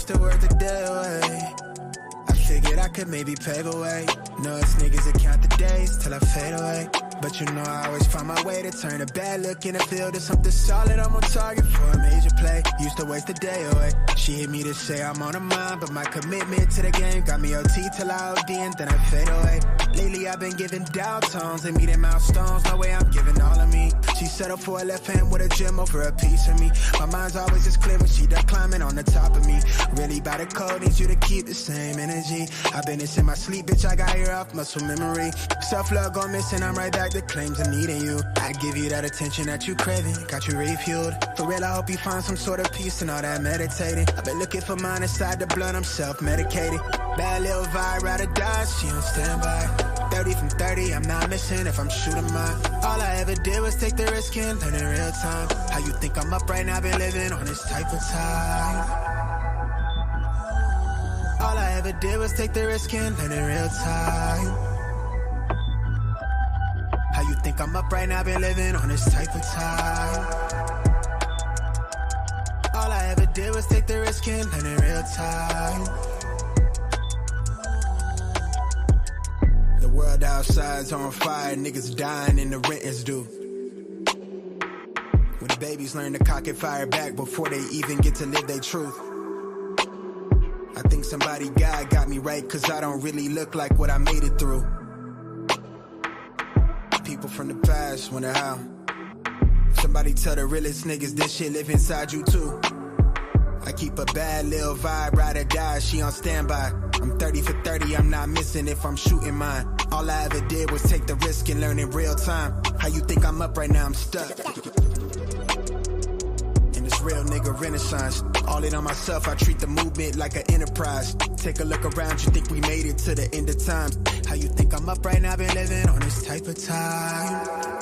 used to work the day away. I figured I could maybe pave away. No, it's niggas that count the days till I fade away. But you know I always find my way to turn a bad look in the field to something solid. I'm on target for a major play. Used to waste the day away. She hit me to say I'm on her mind, but my commitment to the game got me OT till I OD and then I fade away. Lately I've been giving down tones and meeting milestones. No way I'm giving all of me. She settled for a left hand with a gem over a piece of me. My mind's always as clear when she done climbing on the top of me. Really by the code, needs you to keep the same energy. I've been this in my sleep, bitch, I got here off muscle memory. Self-love gone missing, I'm right back to claims of needing you. I give you that attention that you craving, got you refueled. For real, I hope you find some sort of peace and all that meditating. I've been looking for mine inside the blood, I'm self-medicated. Bad little vibe, ride or die, she on standby. 30 from 30, I'm not missing if I'm shooting mine. All I ever did was take the risk and learn in real time. How you think I'm up right now, been living on this type of time. All I ever did was take the risk and learn in real time. How you think I'm up right now, been living on this type of time. All I ever did was take the risk and learn in real time. The world outside's on fire, niggas dying and the rent is due. When the babies learn to cock and fire back before they even get to live their truth. I think somebody God got me right, cause I don't really look like what I made it through. People from the past wonder how. Somebody tell the realest niggas this shit live inside you too. I keep a bad little vibe, ride or die, she on standby. I'm 30 for 30, I'm not missing if I'm shooting mine. All I ever did was take the risk and learn in real time. How you think I'm up right now, I'm stuck. In this real nigga renaissance. All in on myself, I treat the movement like an enterprise. Take a look around, you think we made it to the end of time. How you think I'm up right now, been living on this type of time.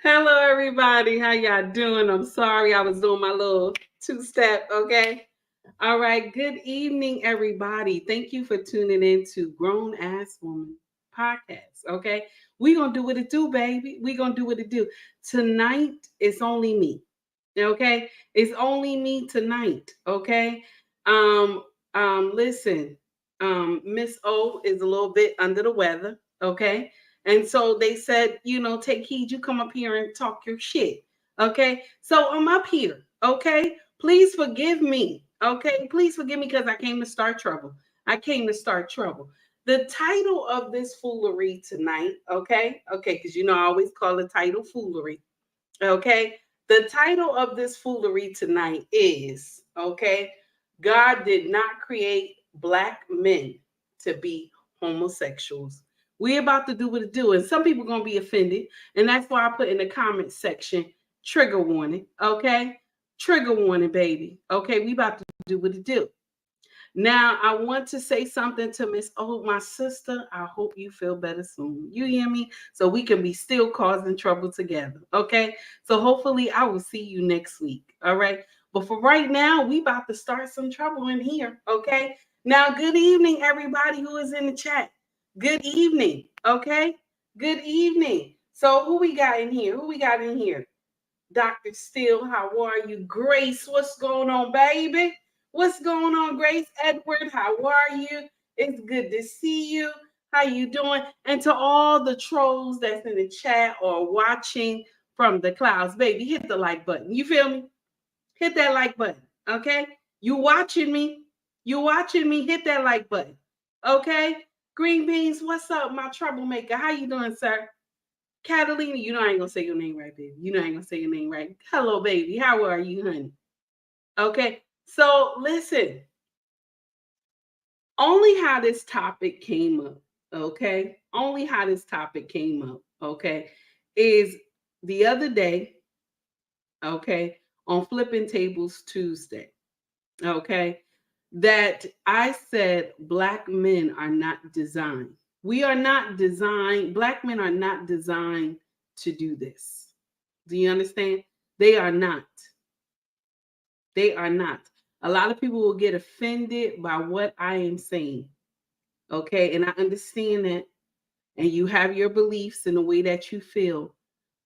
Hello, everybody. How y'all doing? I'm sorry I was doing my little two-step, okay? All right. Good evening, everybody. Thank you for tuning in to Grown Ass Woman Podcast, okay? We're going to do what it do, baby. We're going to do what it do. Tonight, it's only me, okay? It's only me tonight, okay? Listen, Miss O is a little bit under the weather, okay? And so they said, take heed, you come up here and talk your shit. Okay. So I'm up here. Okay. Please forgive me. Okay. Please forgive me because I came to start trouble. I came to start trouble. The title of this foolery tonight, okay? Okay, because I always call the title foolery. Okay. The title of this foolery tonight is, okay, God did not create black men to be homosexuals. We about to do what it do. And some people are going to be offended. And that's why I put in the comment section, trigger warning. Okay. Trigger warning, baby. Okay. We about to do what it do. Now, I want to say something to Miss O, my sister. I hope you feel better soon. You hear me? So we can be still causing trouble together. Okay. So hopefully I will see you next week. All right. But for right now, we about to start some trouble in here. Okay. Now, good evening, everybody who is in the chat. Good evening. Okay. Good evening. So who we got in here? Who we got in here? Dr. Steele, how are you? Grace, what's going on, baby? What's going on, Grace? Edward, how are you? It's good to see you. How you doing? And to all the trolls that's in the chat or watching from the clouds, baby, hit the like button. You feel me? Hit that like button, okay? You watching me? You watching me? Hit that like button, okay? Green Beans, what's up, my troublemaker? How you doing, sir? Catalina, I ain't gonna say your name right, baby. I ain't gonna say your name right. Hello, baby. How are you, honey? Okay. So listen, only how this topic came up, okay? Only how this topic came up, okay, is the other day, okay, on Flipping Tables Tuesday, okay, that I said black men are not designed. We are not designed, black men are not designed to do this. Do you understand? They are not. They are not. A lot of people will get offended by what I am saying. Okay. And I understand that. And you have your beliefs in the way that you feel.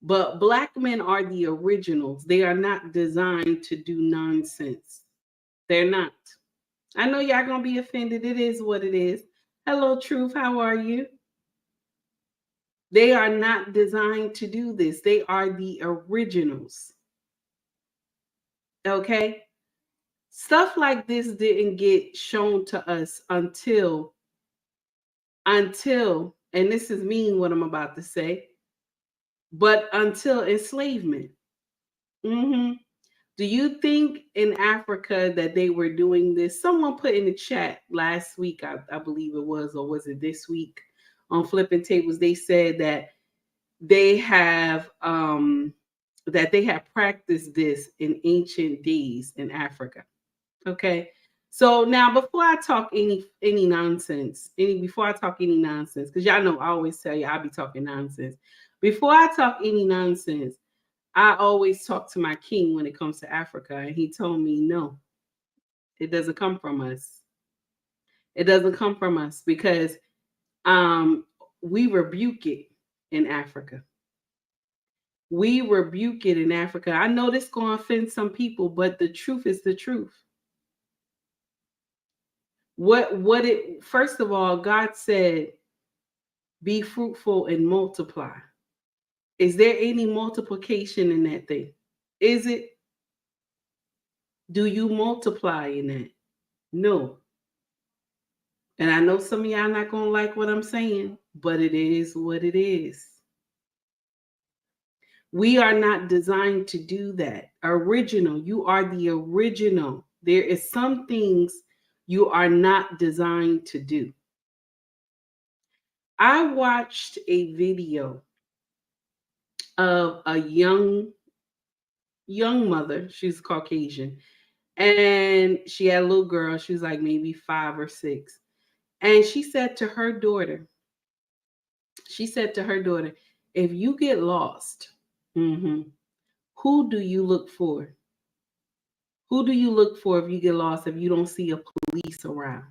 But black men are the originals. They are not designed to do nonsense. They're not. I know y'all going to be offended. It is what it is. Hello, Truth. How are you? They are not designed to do this. They are the originals. Okay. Stuff like this didn't get shown to us until, and this is mean what I'm about to say, but until enslavement. Mm-hmm. Do you think in Africa that they were doing this? Someone put in the chat last week, I believe it was, or was it this week on Flipping Tables? They said that they have practiced this in ancient days in Africa. Okay. So now before I talk any nonsense, because y'all know I always tell you I'll be talking nonsense. Before I talk any nonsense, I always talk to my king when it comes to Africa. And he told me, no, it doesn't come from us. It doesn't come from us because we rebuke it in Africa. We rebuke it in Africa. I know this going to offend some people, but the truth is the truth. First of all, God said, be fruitful and multiply. Is there any multiplication in that thing? Is it? Do you multiply in that? No. And I know some of y'all not going to like what I'm saying, but it is what it is. We are not designed to do that. Original. You are the original. There is some things you are not designed to do. I watched a video of a young mother. She's Caucasian. And she had a little girl. She was like maybe 5 or 6. And she said to her daughter, if you get lost, who do you look for? Who do you look for if you get lost, if you don't see a police around?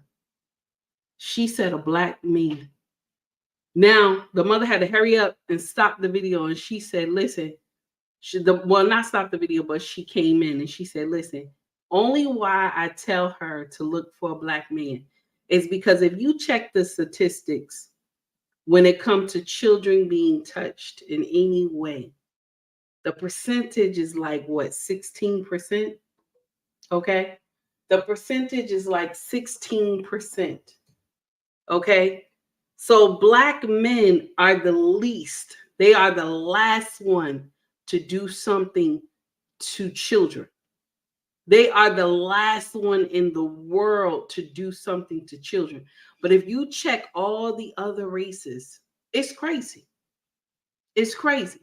She said a black man. Now, the mother had to hurry up and stop the video. And she said, listen, not stop the video, but she came in and she said, listen, only why I tell her to look for a black man is because if you check the statistics when it comes to children being touched in any way. The percentage is like what, 16%? Okay. The percentage is like 16%. Okay. So black men are the least, they are the last one to do something to children. They are the last one in the world to do something to children. But if you check all the other races, it's crazy. It's crazy.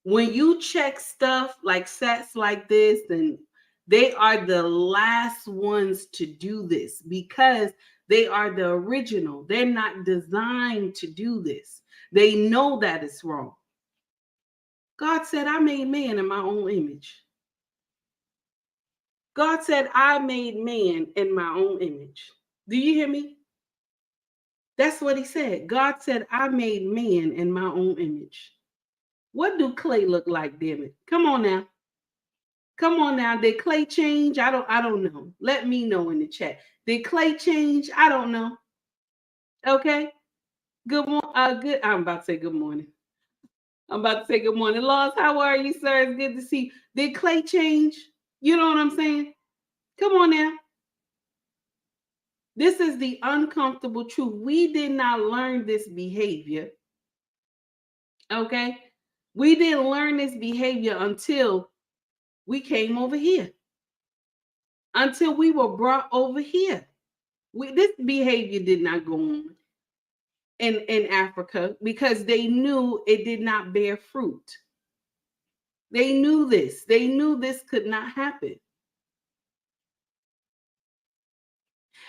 When you check stuff like sets like this, then they are the last ones to do this because they are the original. They're not designed to do this. They know that it's wrong. God said, I made man in my own image. God said, I made man in my own image. Do you hear me? That's what he said. God said, I made man in my own image. What do clay look like, David? Come on now. Come on now. Did clay change? I don't know. Let me know in the chat. Did clay change? I don't know. Okay. Good morning. Good. I'm about to say good morning. I'm about to say good morning. Laws, how are you, sir? It's good to see you. Did clay change? You know what I'm saying? Come on now. This is the uncomfortable truth. We did not learn this behavior. Okay. We didn't learn this behavior until we came over here, until we were brought over here. This behavior did not go on in Africa because they knew it did not bear fruit. They knew this. They knew this could not happen.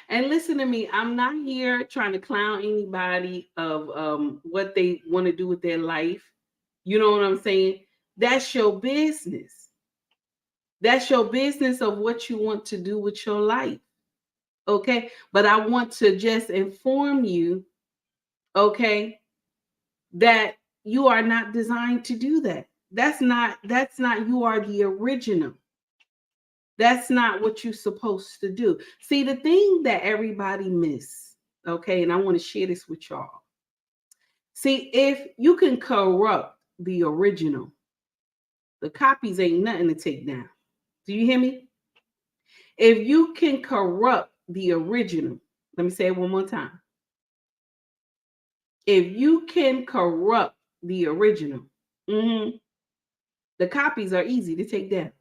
And listen to me, I'm not here trying to clown anybody of what they want to do with their life. You know what I'm saying? That's your business. That's your business of what you want to do with your life. Okay. But I want to just inform you, okay, that you are not designed to do that. That's not, you are the original. That's not what you're supposed to do. See, the thing that everybody miss, okay, and I want to share this with y'all. See, if you can corrupt the original, the copies ain't nothing to take down. Do you hear me? If you can corrupt the original, let me say it one more time. If you can corrupt the original, the copies are easy to take down.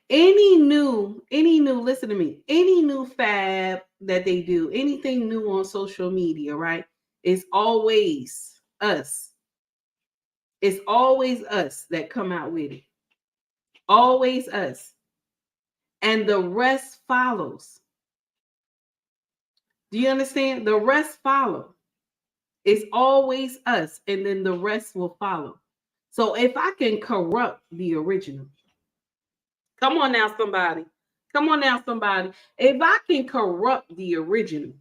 Any new, listen to me, any new fab that they do, anything new on social media, right? It's always us. It's always us that come out with it. Always us. And the rest follows. Do you understand? The rest follow. It's always us, and then the rest will follow. So if I can corrupt the original, come on now, somebody. Come on now, somebody. If I can corrupt the original,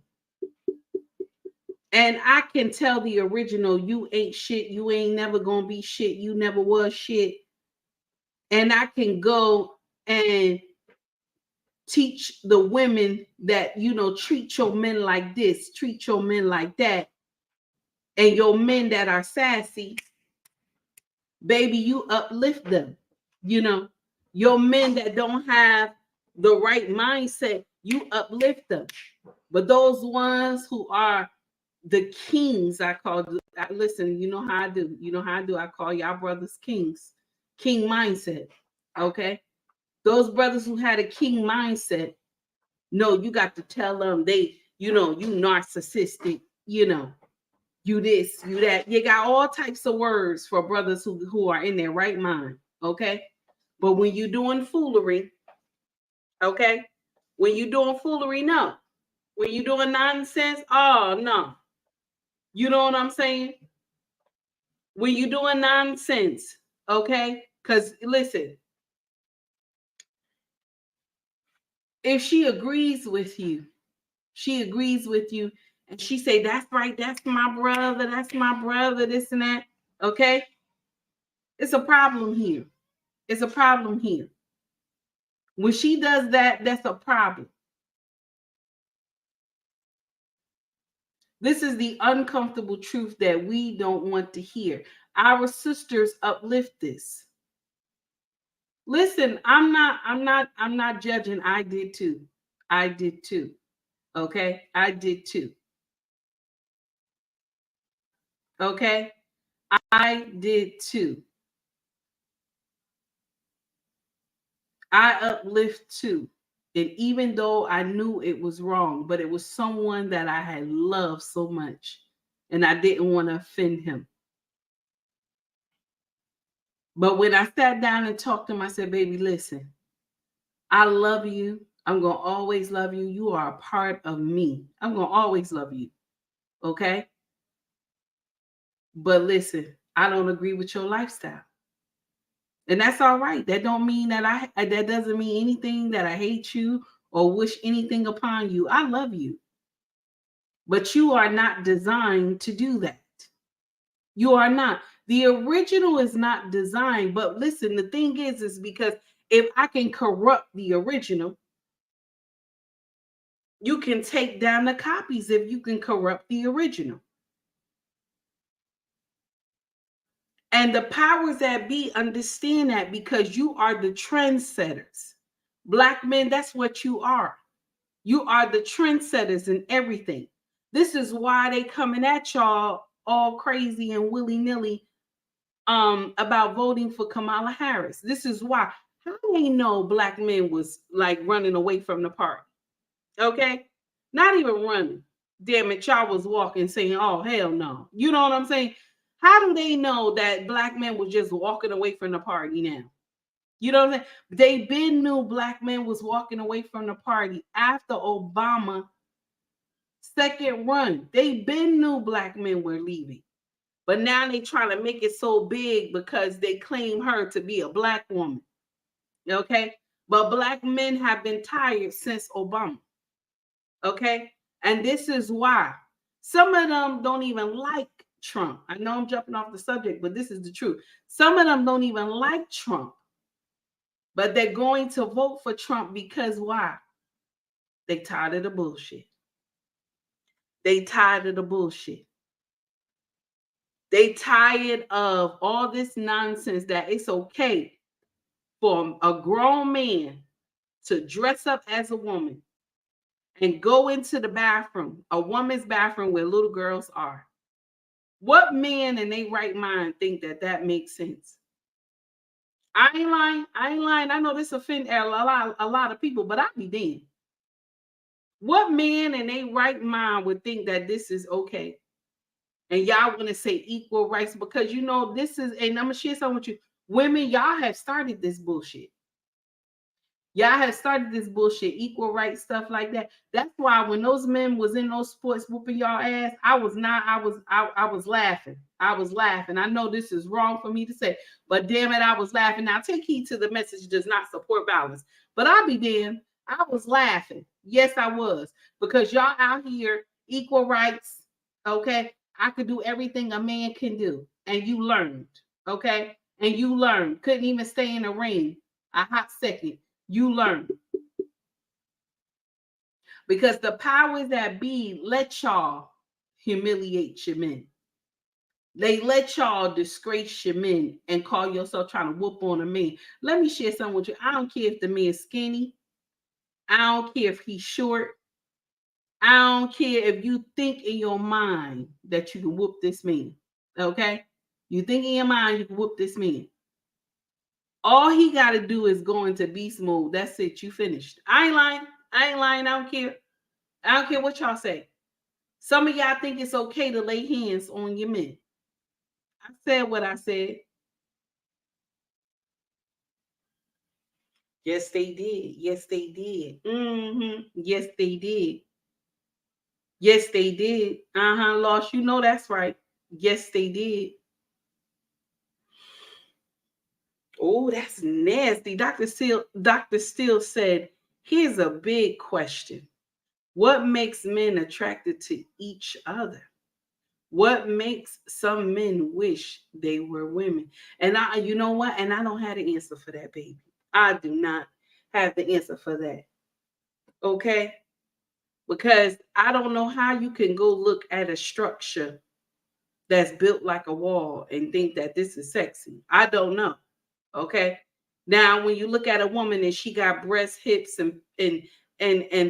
and I can tell the original, you ain't shit, you ain't never gonna be shit, you never was shit, and I can go and teach the women that, you know, treat your men like this, treat your men like that, and your men that are sassy, baby, you uplift them. You know, your men that don't have the right mindset, you uplift them. But those ones who are the kings, I call, listen, you know how I do. You know how I do. I call y'all brothers kings. King mindset. Okay. Those brothers who had a king mindset, no, you got to tell them they, you know, you narcissistic, you know, you this, you that. You got all types of words for brothers who are in their right mind. Okay. But when you're doing foolery, okay, when you're doing foolery, no. When you're doing nonsense, oh, no. You know what I'm saying? When you're doing nonsense, okay? Because listen, if she agrees with you, and she say, that's right, that's my brother, this and that, okay? It's a problem here. It's a problem here. When she does that, that's a problem. This is the uncomfortable truth that we don't want to hear. Our sisters uplift this. Listen, I'm not judging. I did too. I did too. Okay? I did too. Okay? I did too. I uplift too. And even though I knew it was wrong, but it was someone that I had loved so much and I didn't want to offend him. But when I sat down and talked to him, I said, baby, listen, I love you. I'm going to always love you. You are a part of me. I'm going to always love you. Okay? But listen, I don't agree with your lifestyle. And that's all right. That don't mean that that doesn't mean anything that I hate you or wish anything upon you. I love you. But you are not designed to do that. You are not. The original is not designed. But listen, the thing is because if I can corrupt the original, you can take down the copies if you can corrupt the original. And the powers that be understand that because you are the trendsetters. Black men, that's what you are. You are the trendsetters in everything. This is why they coming at y'all all crazy and willy-nilly about voting for Kamala Harris. This is why. How do they know black men was like running away from the party? Okay? Not even running. Damn it, y'all was walking saying, oh, hell no. You know what I'm saying? How do they know that black men was just walking away from the party now? You know what I'm saying? They been knew black men was walking away from the party after Obama second run. They been knew black men were leaving. But now they trying to make it so big because they claim her to be a black woman. Okay? But black men have been tired since Obama. Okay? And this is why some of them don't even like Trump. I know I'm jumping off the subject, but this is the truth. Some of them don't even like Trump. But they're going to vote for Trump because why? They tired of the bullshit. They tired of the bullshit. They tired of all this nonsense that it's okay for a grown man to dress up as a woman and go into the bathroom, a woman's bathroom where little girls are. What man in their right mind think that that makes sense? I ain't lying. I ain't lying. I know this offends a lot of people, but I be damned. What man in their right mind would think that this is okay? And y'all want to say equal rights because you know this is, and I'm gonna share something with you. Women, y'all have started this bullshit. Y'all have started this bullshit, equal rights, stuff like that. That's why when those men was in those sports whooping y'all ass, I was laughing. I was laughing. I know this is wrong for me to say, but damn it, I was laughing. Now take heed to the message does not support violence. But I'll be damned. I was laughing. Yes, I was. Because y'all out here, equal rights, okay? I could do everything a man can do. And you learned, okay? And you learned. Couldn't even stay in the ring a hot second. You learn. Because the powers that be let y'all humiliate your men. They let y'all disgrace your men and call yourself trying to whoop on a man. Let me share something with you. I don't care if the man's skinny. I don't care if he's short. I don't care if you think in your mind that you can whoop this man. Okay? You think in your mind you can whoop this man. All he got to do is go into beast mode. That's it. You finished. I ain't lying. I ain't lying. I don't care. I don't care what y'all say. Some of y'all think it's okay to lay hands on your men. I said what I said. Yes, they did. Yes, they did. Yes, they did. Yes, they did. Lost. You know that's right. Yes, they did. Oh, that's nasty. Dr. Steele said, here's a big question. What makes men attracted to each other? What makes some men wish they were women? And you know what? And I don't have the answer for that, baby. I do not have the answer for that. Okay? Because I don't know how you can go look at a structure that's built like a wall and think that this is sexy. I don't know. Okay. Now, when you look at a woman and she got breasts, hips, and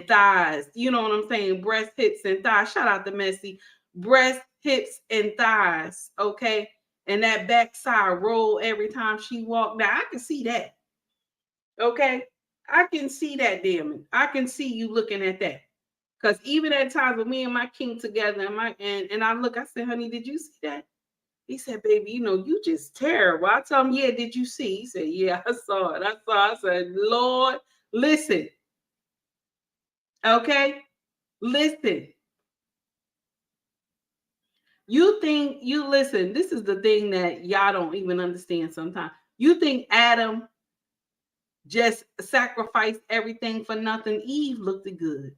thighs, you know what I'm saying? Breast, hips, and thighs. Shout out to Messy. Breast, hips, and thighs. Okay. And that backside roll every time she walked. Now I can see that. Okay. I can see that, damn it. I can see you looking at that. Because even at times with me and my king together, and I look, I said, honey, did you see that? He said, baby, you just terrible. I told him, yeah, did you see? He said, yeah, I saw it. I said, Lord, listen. Okay? Listen. Listen, this is the thing that y'all don't even understand sometimes. You think Adam just sacrificed everything for nothing? Eve looked good.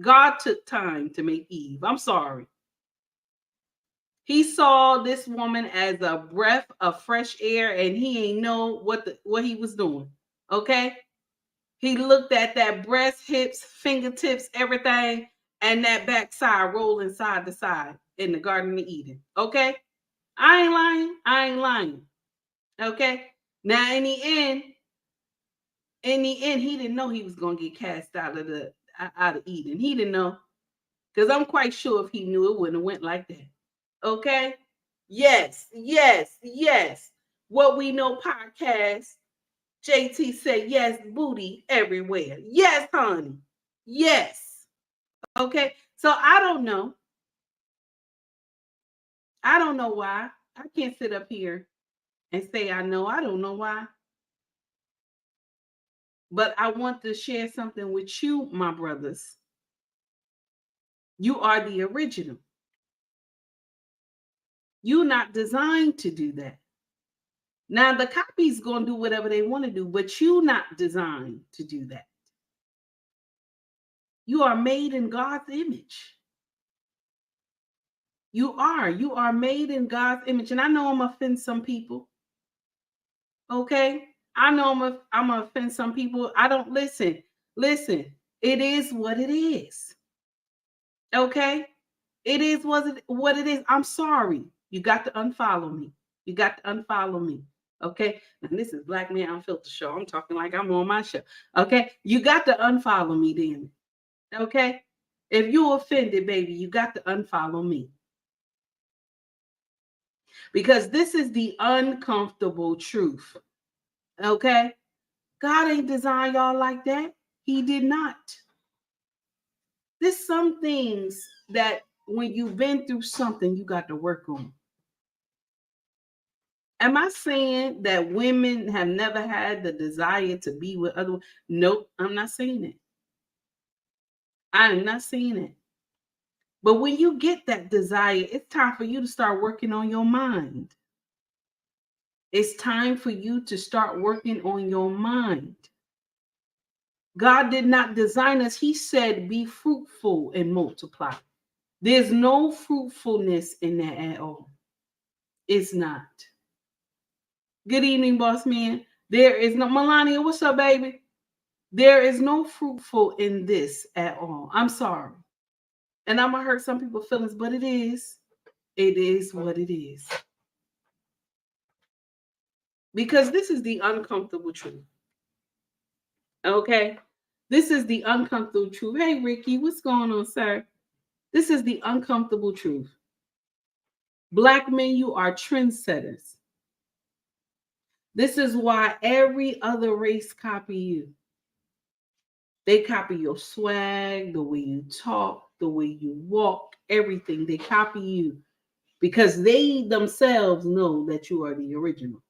God took time to make Eve. I'm sorry. He saw this woman as a breath of fresh air, and he ain't know what he was doing. Okay? He looked at that breast, hips, fingertips, everything, and that backside rolling side to side in the Garden of Eden. Okay? I ain't lying. I ain't lying. Okay? Now in the end, he didn't know he was gonna get cast out of Eden. He didn't know. Because I'm quite sure if he knew, it wouldn't have went like that. Okay? Yes, yes, yes. What We Know podcast, JT said, yes, booty everywhere. Yes, honey. Yes. Okay? So I don't know. I don't know why. I can't sit up here and say I know. I don't know why. But I want to share something with you, my brothers. You are the original. You're not designed to do that. Now the copy's gonna do whatever they want to do, but you're not designed to do that. You are made in God's image. You are made in God's image. And I know I'm gonna offend some people. Okay? I know I'm gonna offend some people. I don't listen. Listen, it is what it is. Okay? It is what it is. I'm sorry. You got to unfollow me. You got to unfollow me. Okay. And this is Black Man Unfiltered Show. I'm talking like I'm on my show. Okay. You got to unfollow me then. Okay. If you're offended, baby, you got to unfollow me. Because this is the uncomfortable truth. Okay. God ain't designed y'all like that. He did not. There's some things that when you've been through something, you got to work on. Am I saying that women have never had the desire to be with other? Nope, I'm not saying it. I am not saying it. But when you get that desire, it's time for you to start working on your mind. It's time for you to start working on your mind. God did not design us. He said, be fruitful and multiply. There's no fruitfulness in that at all. It's not. Good evening, boss man. There is no, Melania, what's up, baby? There is no fruitful in this at all. I'm sorry. And I'm going to hurt some people's feelings, but it is. It is what it is. Because this is the uncomfortable truth. Okay? This is the uncomfortable truth. Hey, Ricky, what's going on, sir? This is the uncomfortable truth. Black men, you are trendsetters. This is why every other race copy you. They copy your swag, the way you talk, the way you walk, everything. They copy you because they themselves know that you are the original.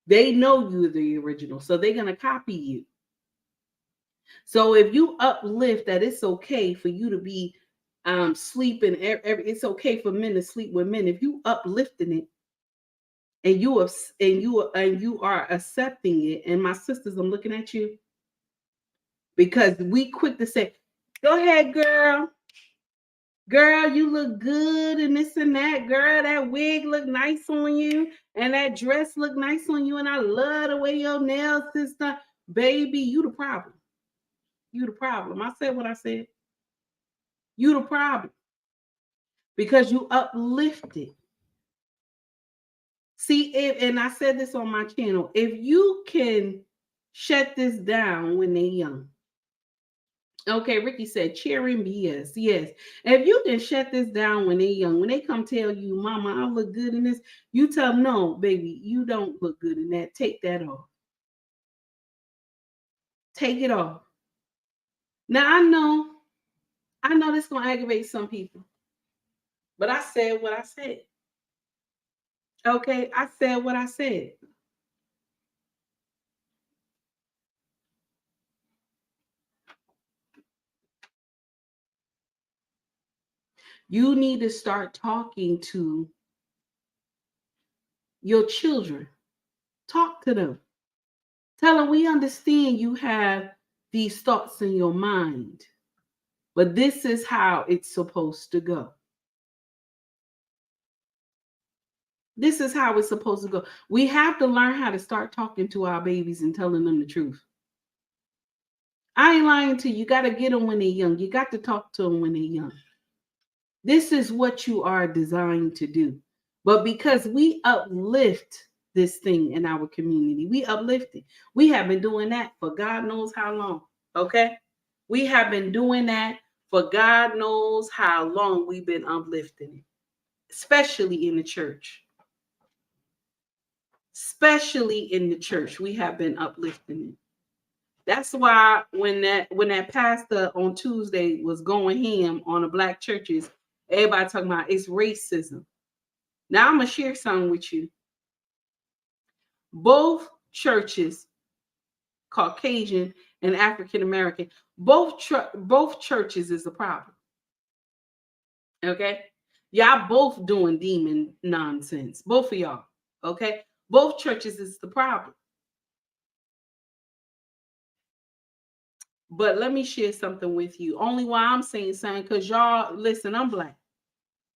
They know you're the original, so they're going to copy you. So if you uplift that it's okay for you to be sleeping, it's okay for men to sleep with men. If you uplifting it and you are accepting it, and my sisters, I'm looking at you because we quick to say, "Go ahead, girl. Girl, you look good and this and that. Girl, that wig look nice on you and that dress look nice on you and I love the way your nails is done." Baby, you the problem. You the problem. I said what I said. You the problem. Because you uplifted. See, and I said this on my channel, if you can shut this down when they're young. Okay, Ricky said cheering BS. Yes. If you can shut this down when they're young, when they come tell you, Mama, I look good in this, you tell them, no, baby, you don't look good in that. Take that off. Take it off. Now I know this is gonna aggravate some people, but I said what I said. Okay, I said what I said. You need to start talking to your children. Talk to them. Tell them we understand you have these thoughts in your mind, but this is how it's supposed to go. This is how it's supposed to go. We have to learn how to start talking to our babies and telling them the truth. I ain't lying to you. You got to get them when they're young. You got to talk to them when they're young. This is what you are designed to do. But because we uplift this thing in our community, we uplift it. We have been doing that for God knows how long. Okay? We have been doing that for God knows how long. We've been uplifting it, especially in the church. Especially in the church, we have been uplifting it. That's why when that pastor on Tuesday was going ham on the black churches, everybody talking about it's racism. Now I'm gonna share something with you. Both churches, Caucasian and African American, both churches is a problem. Okay, y'all both doing demon nonsense, both of y'all. Okay, both churches is the problem. But let me share something with you. Only why I'm saying something, because y'all, listen, I'm black.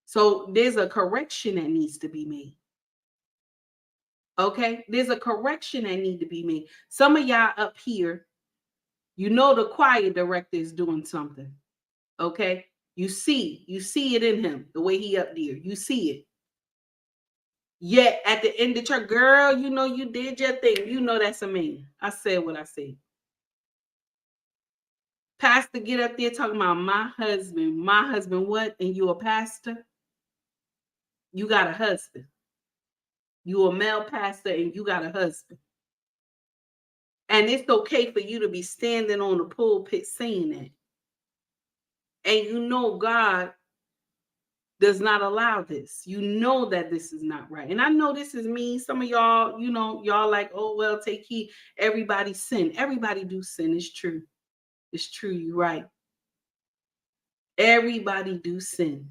So there's a correction that needs to be made. Okay? There's a correction that needs to be made. Some of y'all up here, you know the choir director is doing something. Okay? You see it in him, the way he up there. You see it. Yet at the end of church, girl, you know you did your thing. You know that's a man. I said what I said. Pastor get up there talking about my husband what? And you a pastor? You got a husband. You a male pastor and you got a husband. And it's okay for you to be standing on the pulpit saying that. And you know God does not allow this. You know that this is not right. And I know this is me. Some of y'all, you know, y'all like, oh, well, take heed. Everybody sin. Everybody do sin. It's true. It's true. You're right. Everybody do sin.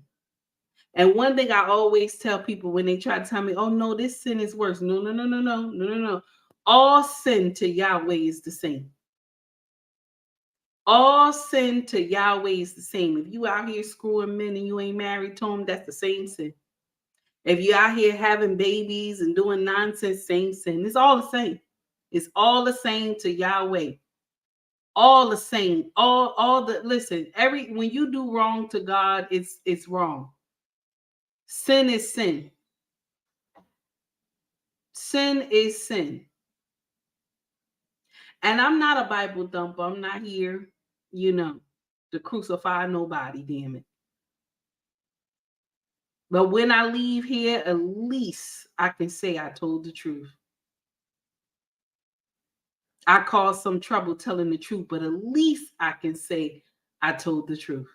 And one thing I always tell people when they try to tell me, oh, no, this sin is worse. No. All sin to Yahweh is the same. All sin to Yahweh is the same. If you out here screwing men and you ain't married to them, that's the same sin. If you out here having babies and doing nonsense, same sin. It's all the same. It's all the same to Yahweh. All the same. Listen, when you do wrong to God, it's wrong. Sin is sin. Sin is sin. And I'm not a Bible thumper. I'm not here, to crucify nobody, damn it. But when I leave here, at least I can say I told the truth. I caused some trouble telling the truth, but at least I can say I told the truth.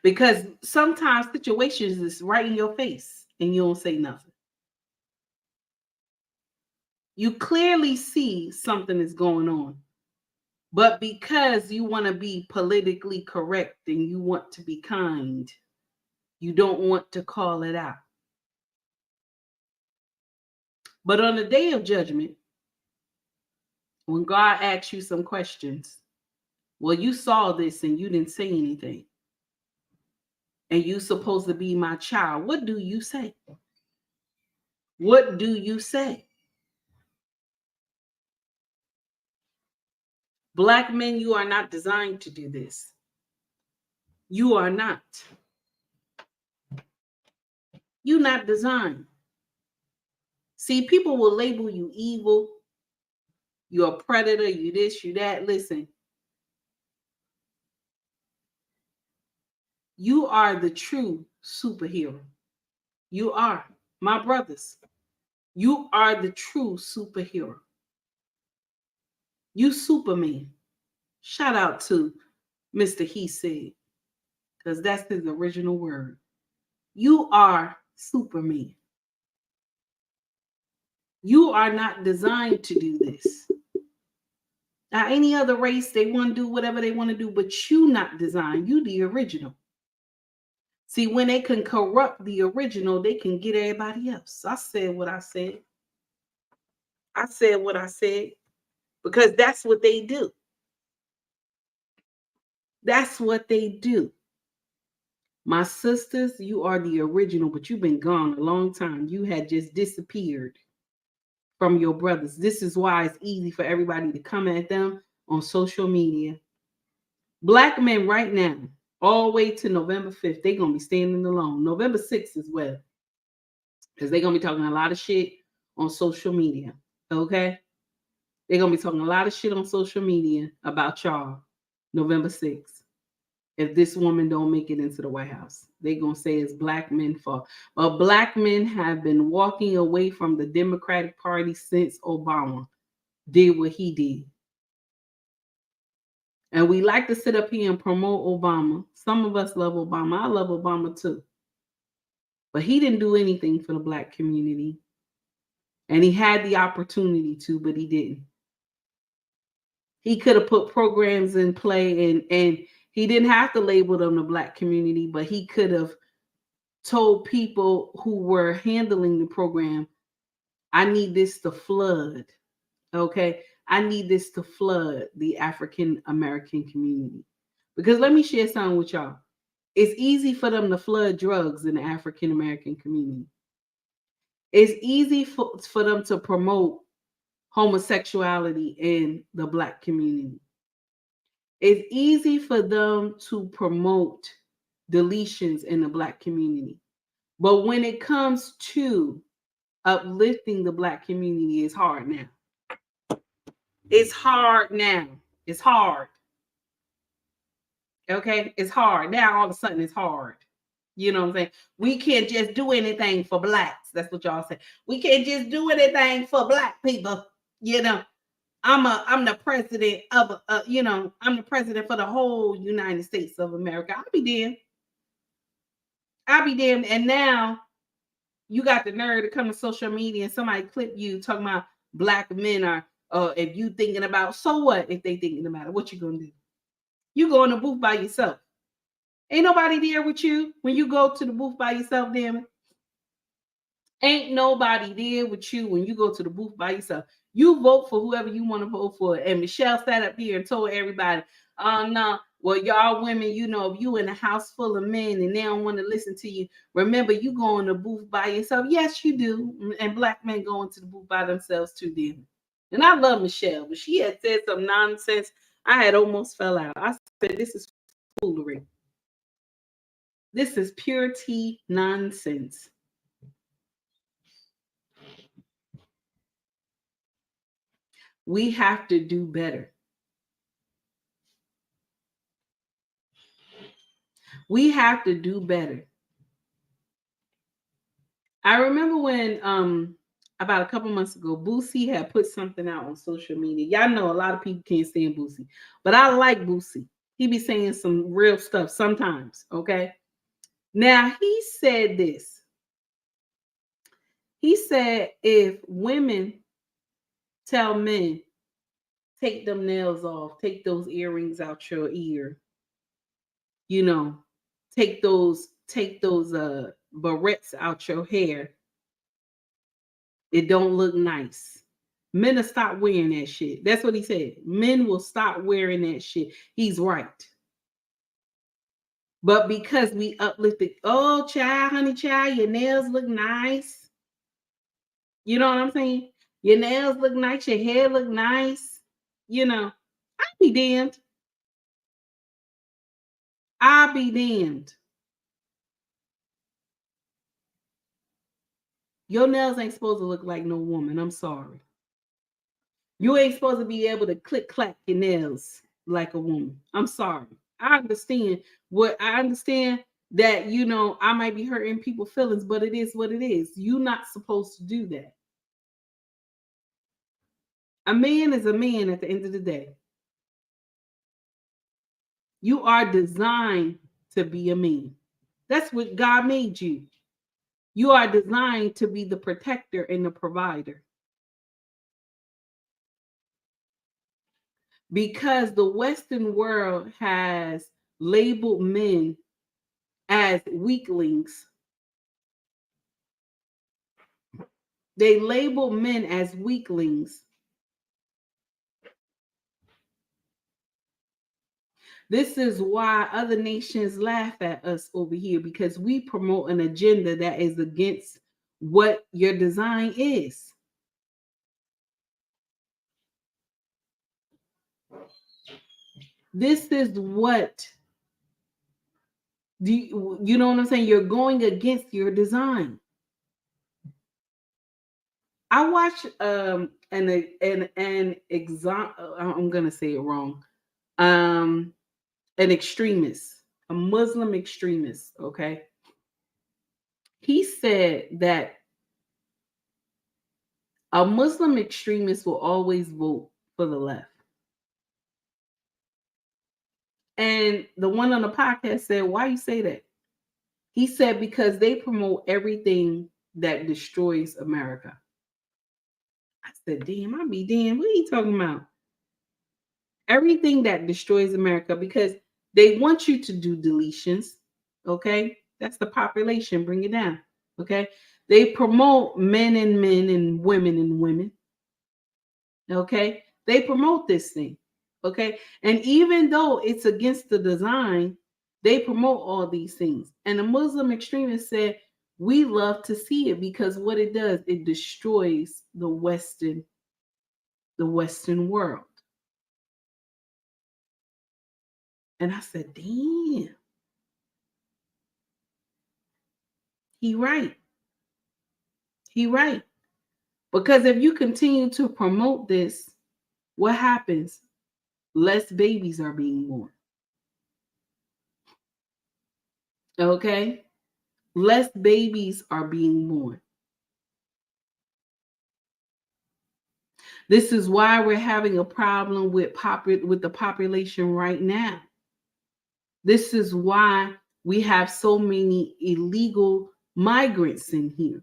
Because sometimes situations is right in your face and you don't say nothing. You clearly see something is going on. But because you want to be politically correct and you want to be kind, you don't want to call it out. But on the day of judgment, when God asks you some questions, well, you saw this and you didn't say anything. And you're supposed to be my child. What do you say? What do you say? Black men, you are not designed to do this. You are not. You're not designed. See, people will label you evil. You're a predator. You this, you that. Listen, you are the true superhero. You are, my brothers. You are the true superhero. You Superman. Shout out to Mr. He Said, because that's his original word. You are Superman. You are not designed to do this. Now, any other race, they want to do whatever they want to do, but you not designed. You the original. See, when they can corrupt the original, they can get everybody else. I said what I said. I said what I said because that's what they do. That's what they do. My sisters, you are the original, but you've been gone a long time. You had just disappeared from your brothers. This is why it's easy for everybody to come at them on social media. Black men right now, all the way to November 5th, they're going to be standing alone. November 6th as well, because they're going to be talking a lot of shit on social media, okay? They're going to be talking a lot of shit on social media about y'all November 6th. If this woman don't make it into the White House, they're going to say it's black men's fault. But black men have been walking away from the Democratic Party since Obama did what he did. And we like to sit up here and promote Obama. Some of us love Obama. I love Obama too. But he didn't do anything for the black community. And he had the opportunity to, but he didn't. He could have put programs in play and he didn't have to label them the black community, but he could have told people who were handling the program, I need this to flood, okay? I need this to flood the African American community. Because let me share something with y'all. It's easy for them to flood drugs in the African American community. It's easy for them to promote homosexuality in the black community. It's easy for them to promote deletions in the black community. But when it comes to uplifting the black community, it's hard now. It's hard now. It's hard. Okay? It's hard. Now all of a sudden it's hard. You know what I'm saying? We can't just do anything for blacks. That's what y'all say. We can't just do anything for black people. You know, I'm the president of, I'm the president for the whole United States of America. I'll be damned. And now you got the nerve to come to social media and somebody clip you talking about black men are, if you thinking about, so what if they thinking about it? What you gonna do? You go in the booth by yourself. Ain't nobody there with you when you go to the booth by yourself, damn it. Ain't nobody there with you when you go to the booth by yourself. You vote for whoever you want to vote for. And Michelle sat up here and told everybody, no, well, y'all women, you know, if you in a house full of men and they don't want to listen to you, remember you go in the booth by yourself. Yes, you do. And black men go into the booth by themselves too, damn. And I love Michelle, but she had said some nonsense. I had almost fell out. I said, this is foolery. This is pure tea nonsense. We have to do better. We have to do better. I remember when about a couple months ago, Boosie had put something out on social media. Y'all know a lot of people can't stand Boosie, but I like Boosie. He be saying some real stuff sometimes, okay? Now, he said this. He said, if women tell men, take them nails off, take those earrings out your ear, you know, take those barrettes out your hair, it don't look nice. Men will stop wearing that shit. That's what he said. Men will stop wearing that shit. He's right. But because we uplifted, oh, child, honey, child, your nails look nice. You know what I'm saying? Your nails look nice. Your hair look nice. You know, I'll be damned. I'll be damned. Your nails ain't supposed to look like no woman. I'm sorry. You ain't supposed to be able to click clack your nails like a woman. I'm sorry. I understand that I might be hurting people's feelings, but it is what it is. You're not supposed to do that. A man is a man at the end of the day. You are designed to be a man. That's what God made you. You are designed to be the protector and the provider. Because the Western world has labeled men as weaklings. They label men as weaklings. This is why other nations laugh at us over here, because we promote an agenda that is against what your design is. This is what you know what I'm saying? You're going against your design. I watched an I'm gonna say it wrong. An extremist, a Muslim extremist, okay? He said that a Muslim extremist will always vote for the left. And the one on the podcast said, why you say that? He said, because they promote everything that destroys America. I said, damn, I'll be damn. What are you talking about? Everything that destroys America, because they want you to do deletions. Okay. That's the population. Bring it down. Okay. They promote men and women. Okay. They promote this thing. Okay. And even though it's against the design, they promote all these things. And the Muslim extremist said, we love to see it, because what it does, it destroys the Western world. And I said, damn. He right. He right. Because if you continue to promote this, what happens? Less babies are being born. Okay? Less babies are being born. This is why we're having a problem with the population right now. This is why we have so many illegal migrants in here.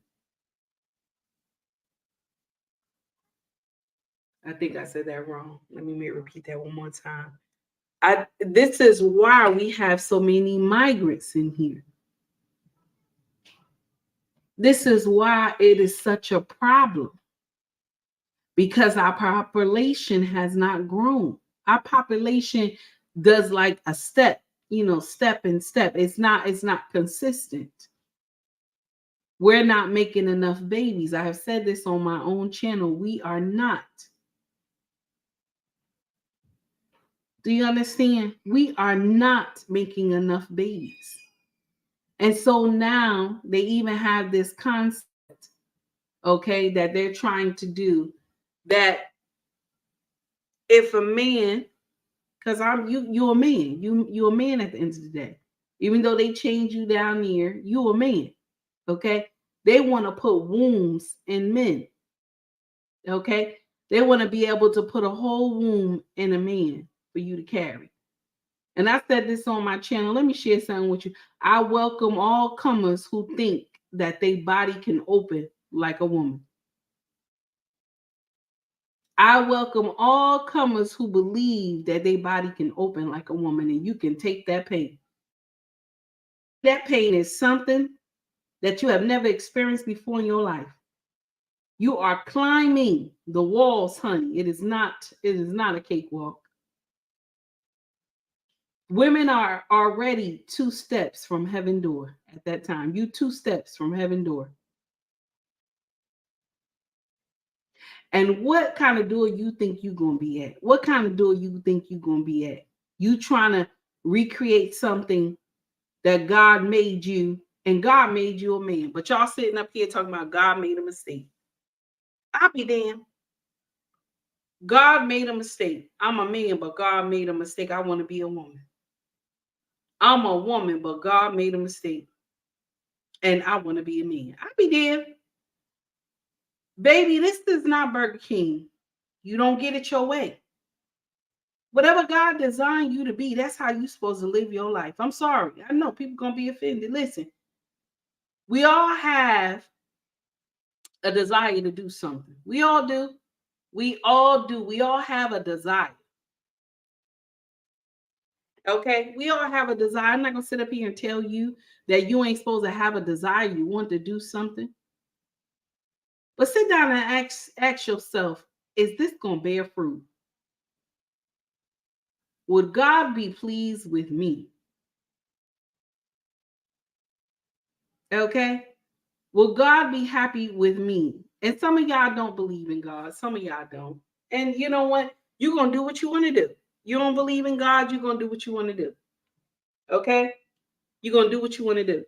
I think I said that wrong. Let me repeat that one more time. This is why we have so many migrants in here. This is why it is such a problem, because our population has not grown. Our population does like a step, step and step. It's not consistent. We're not making enough babies. I have said this on my own channel. We are not. Do you understand? We are not making enough babies. And so now they even have this concept, okay, that they're trying to do, that if a man, because you're a man, you're a man at the end of the day. Even though they change you down here, you're a man. Okay. They want to put wombs in men. Okay. They want to be able to put a whole womb in a man for you to carry. And I said this on my channel. Let me share something with you. I welcome all comers who think that their body can open like a woman. I welcome all comers who believe that their body can open like a woman, and you can take that pain. That pain is something that you have never experienced before in your life. You are climbing the walls, honey. It is not a cakewalk. Women are already 2 steps from heaven door at that time. You 2 steps from heaven door. And what kind of door you think you're going to be at? What kind of door you think you're going to be at? You trying to recreate something that God made you, and God made you a man. But y'all sitting up here talking about God made a mistake. I'll be damned. God made a mistake. I'm a man, but God made a mistake. I want to be a woman. I'm a woman, but God made a mistake. And I want to be a man. I'll be damned. Baby, this is not Burger King. You don't get it your way. Whatever God designed you to be, that's how you're supposed to live your life. I'm sorry. I know people going to be offended. Listen, we all have a desire to do something. We all do. We all do. We all have a desire. Okay? We all have a desire. I'm not going to sit up here and tell you that you ain't supposed to have a desire. You want to do something. But sit down and ask yourself, is this going to bear fruit? Would God be pleased with me? Okay? Will God be happy with me? And some of y'all don't believe in God. Some of y'all don't. And you know what? You're going to do what you want to do. You don't believe in God, you're going to do what you want to do. Okay? You're going to do what you want to do.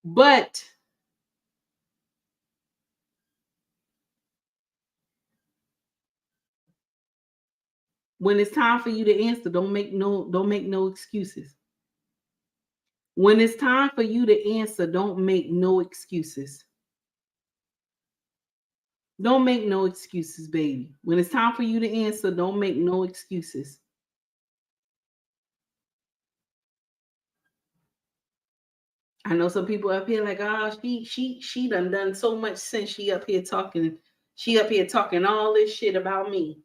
But when it's time for you to answer, don't make no excuses. When it's time for you to answer, don't make no excuses. Don't make no excuses, baby. When it's time for you to answer, don't make no excuses. I know some people up here like, oh, she done so much since she up here talking. She up here talking all this shit about me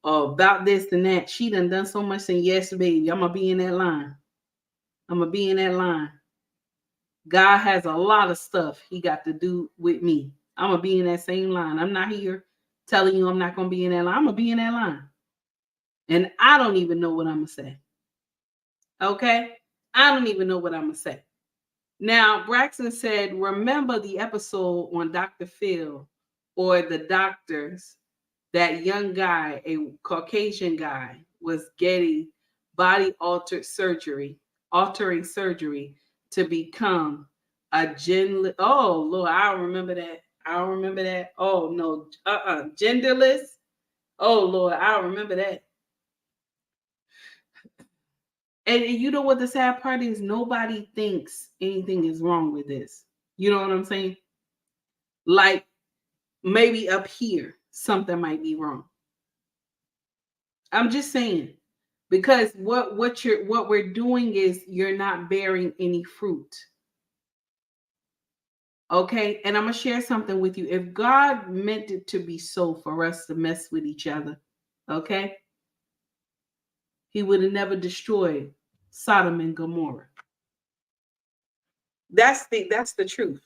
or about this and that. She done so much since yes, baby. I'm gonna be in that line. I'm gonna be in that line. God has a lot of stuff he got to do with me. I'm gonna be in that same line. I'm not here telling you I'm not gonna be in that line. I'm gonna be in that line. And I don't even know what I'm gonna say. Okay? I don't even know what I'm gonna say. Now, Braxton said, remember the episode on Dr. Phil or the doctors, that young guy, a Caucasian guy, was getting body altering surgery to become a gender. Oh, Lord, I don't remember that. I don't remember that. Oh, no, genderless. Oh, Lord, I don't remember that. And you know what the sad part is? Nobody thinks anything is wrong with this. You know what I'm saying? Like maybe up here, something might be wrong. I'm just saying, because what we're doing is you're not bearing any fruit. Okay, and I'm gonna share something with you. If God meant it to be so for us to mess with each other, okay, he would have never destroyed Sodom and Gomorrah. That's the truth.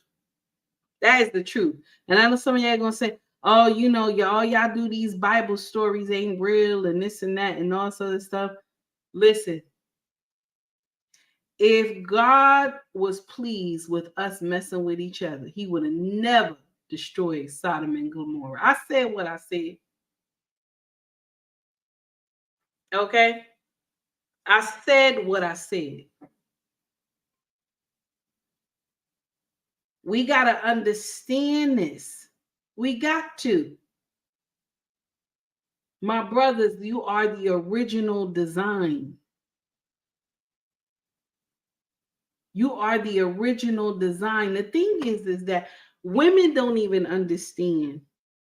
That is the truth. And I know some of y'all gonna say, oh, you know, y'all do these Bible stories ain't real and this and that and all this other stuff. Listen, if God was pleased with us messing with each other, he would have never destroyed Sodom and Gomorrah. I said what I said. Okay? I said what I said. We got to understand this. We got to. My brothers, you are the original design. You are the original design. The thing is that women don't even understand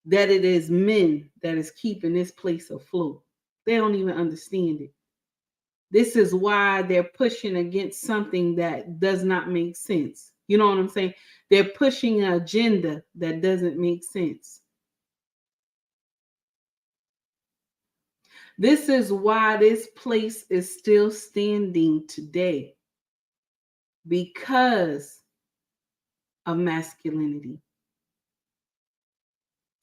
that it is men that is keeping this place afloat. They don't even understand it. This is why they're pushing against something that does not make sense. You know what I'm saying? They're pushing an agenda that doesn't make sense. This is why this place is still standing today, because of masculinity.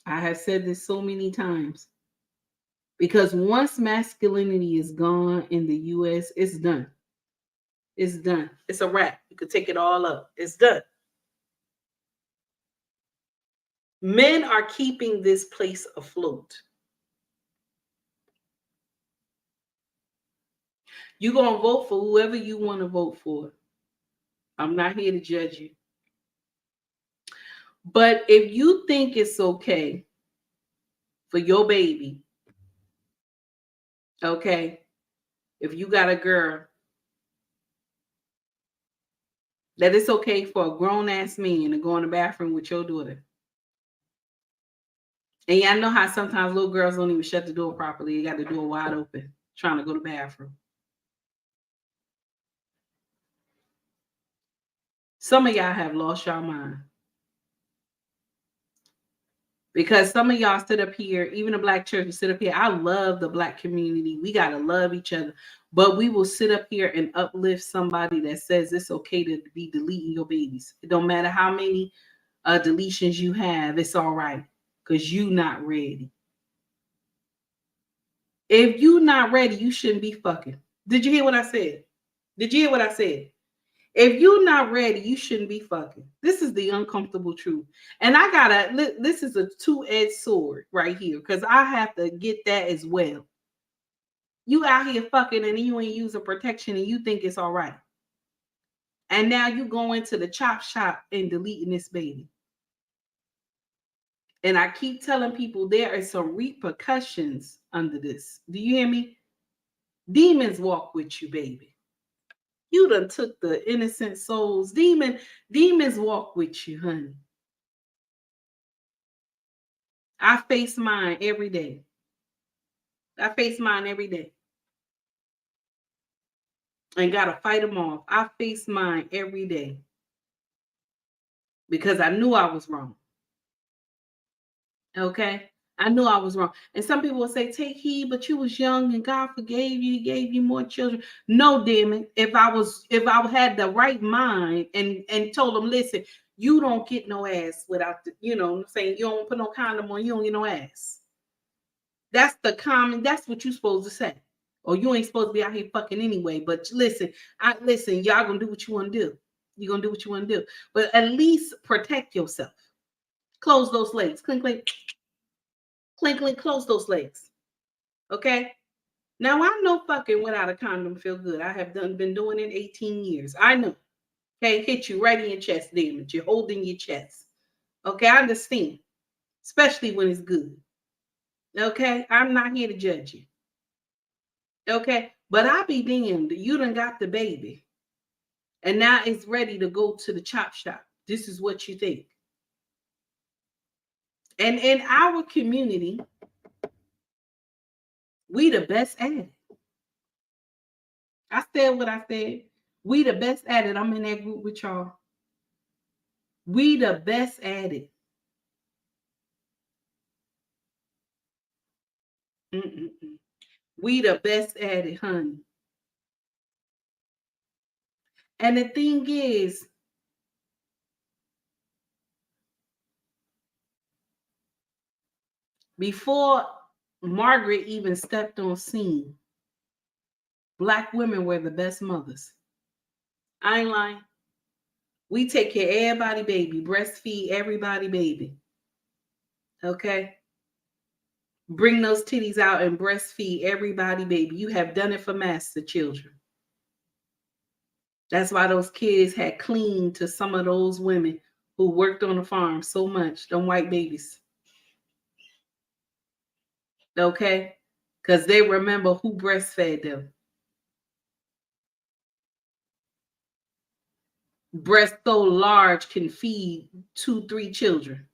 I have said this so many times. Because once masculinity is gone in the US, it's done. It's done. It's a wrap. You could take it all up. It's done. Men are keeping this place afloat. You're going to vote for whoever you want to vote for. I'm not here to judge you. But if you think it's okay for your baby, okay, if you got a girl, that it's okay for a grown-ass man to go in the bathroom with your daughter. And y'all know how sometimes little girls don't even shut the door properly. You got the door wide open, trying to go to the bathroom. Some of y'all have lost your mind. Because some of y'all sit up here, even the black church sit up here. I love the black community. We got to love each other. But we will sit up here and uplift somebody that says it's okay to be deleting your babies. It don't matter how many deletions you have. It's all right. Because you not ready. If you not ready, you shouldn't be fucking. Did you hear what I said? Did you hear what I said? If you're not ready, you shouldn't be fucking. This is the uncomfortable truth. And this is a two-edged sword right here, because I have to get that as well. You out here fucking and you ain't using protection and you think it's all right. And now you go into the chop shop and deleting this baby. And I keep telling people there are some repercussions under this. Do you hear me? Demons walk with you, baby. You done took the innocent souls. Demons walk with you, honey. I face mine every day. I face mine every day. And gotta fight them off. I face mine every day. Because I knew I was wrong. Okay? I knew I was wrong. And some people will say, take heed, but you was young and God forgave you. He gave you more children. No, damn it. If I had the right mind and told them, listen, you don't get no ass without the, you know what I'm saying? You don't put no condom on, you don't get no ass. That's what you're supposed to say. Or you ain't supposed to be out here fucking anyway. But listen, y'all gonna do what you want to do. You're gonna do what you want to do. But at least protect yourself. Close those legs. Clink, clink. Clink, clink, close those legs. Okay? Now, I know fucking without a condom feel good. I have been doing it 18 years. I know. Okay? Hit you right in your chest, damage. You're holding your chest. Okay? I understand. Especially when it's good. Okay? I'm not here to judge you. Okay? But I be damned. You done got the baby. And now it's ready to go to the chop shop. This is what you think. And in our community, we the best at it. I said what I said. We the best at it. I'm in that group with y'all. We the best at it. Mm-mm-mm. We the best at it, honey. And the thing is, before Margaret even stepped on scene, Black women were the best mothers. I ain't lying. We take care of everybody, baby. Breastfeed everybody, baby. Okay? Bring those titties out and breastfeed everybody, baby. You have done it for master children. That's why those kids had clinged to some of those women who worked on the farm so much, them white babies. Okay? Because they remember who breastfed them. Breast so large can feed 2-3 children.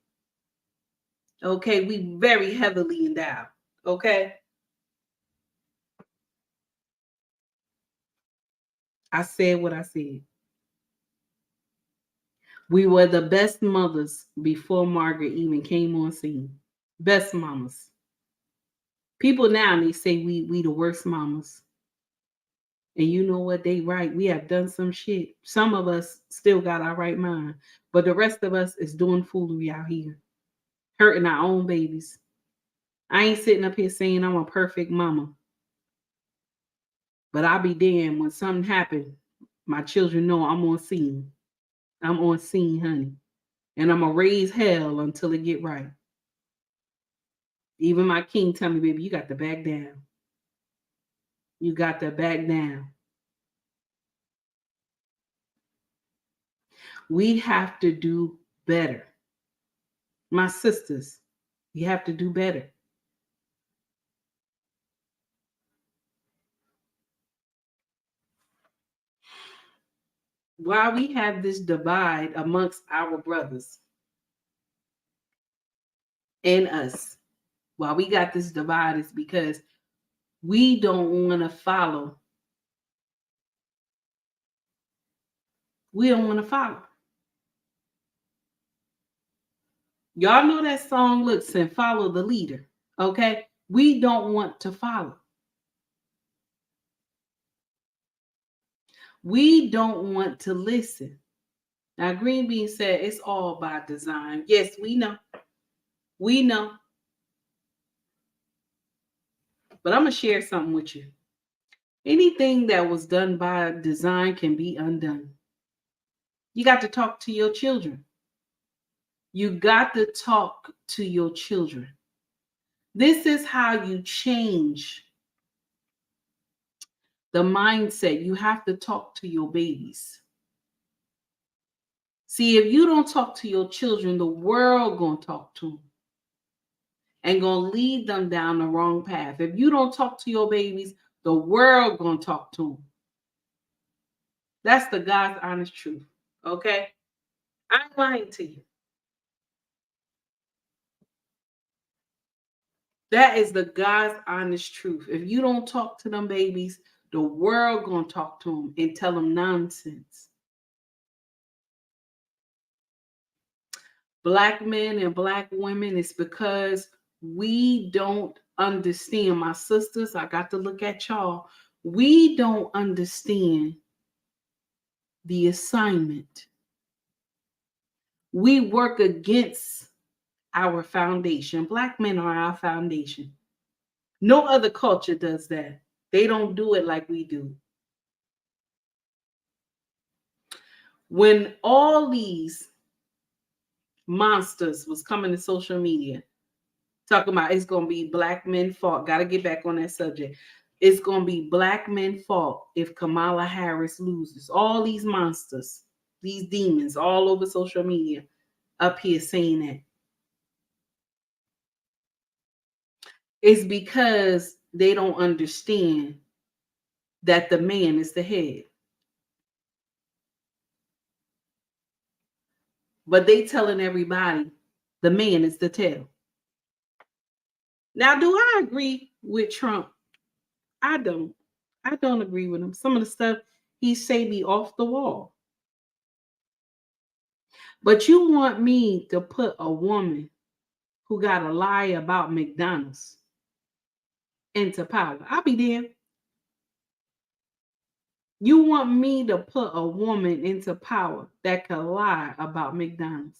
Okay? We very heavily endowed. Okay? I said what I said. We were the best mothers before Margaret even came on scene. Best mamas. People now, they say we the worst mamas. And you know what? They right. We have done some shit. Some of us still got our right mind. But the rest of us is doing foolery out here. Hurting our own babies. I ain't sitting up here saying I'm a perfect mama. But I'll be damned when something happened. My children know I'm on scene. I'm on scene, honey. And I'm going to raise hell until it get right. Even my king tell me, baby, you got to back down. You got to back down. We have to do better. My sisters, you have to do better. Why we have this divide amongst our brothers and us, why we got this divide is because we don't want to follow. We don't want to follow. Y'all know that song, looks and follow the leader. Okay? We don't want to follow. We don't want to listen. Now, Green Bean said it's all by design. Yes, we know. We know. But I'm going to share something with you. Anything that was done by design can be undone. You got to talk to your children. You got to talk to your children. This is how you change the mindset. You have to talk to your babies. See, if you don't talk to your children, the world gonna talk to them and gonna lead them down the wrong path. If you don't talk to your babies, the world gonna talk to them. That's the God's honest truth. Okay, I ain't lying to you. That is the God's honest truth. If you don't talk to them babies, the world gonna talk to them and tell them nonsense. Black men and Black women, it's because we don't understand. My sisters, I got to look at y'all. We don't understand the assignment. We work against our foundation. Black men are our foundation. No other culture does that. They don't do it like we do. When all these monsters was coming to social media, talking about it's going to be Black men's fault. Got to get back on that subject. It's going to be Black men's fault if Kamala Harris loses. All these monsters, these demons all over social media up here saying that. It's because they don't understand that the man is the head. But they telling everybody the man is the tail. Now, do I agree with Trump? I don't. I don't agree with him. Some of the stuff he say be off the wall. But you want me to put a woman who got a lie about McDonald's into power? I'll be there. You want me to put a woman into power that could lie about McDonald's?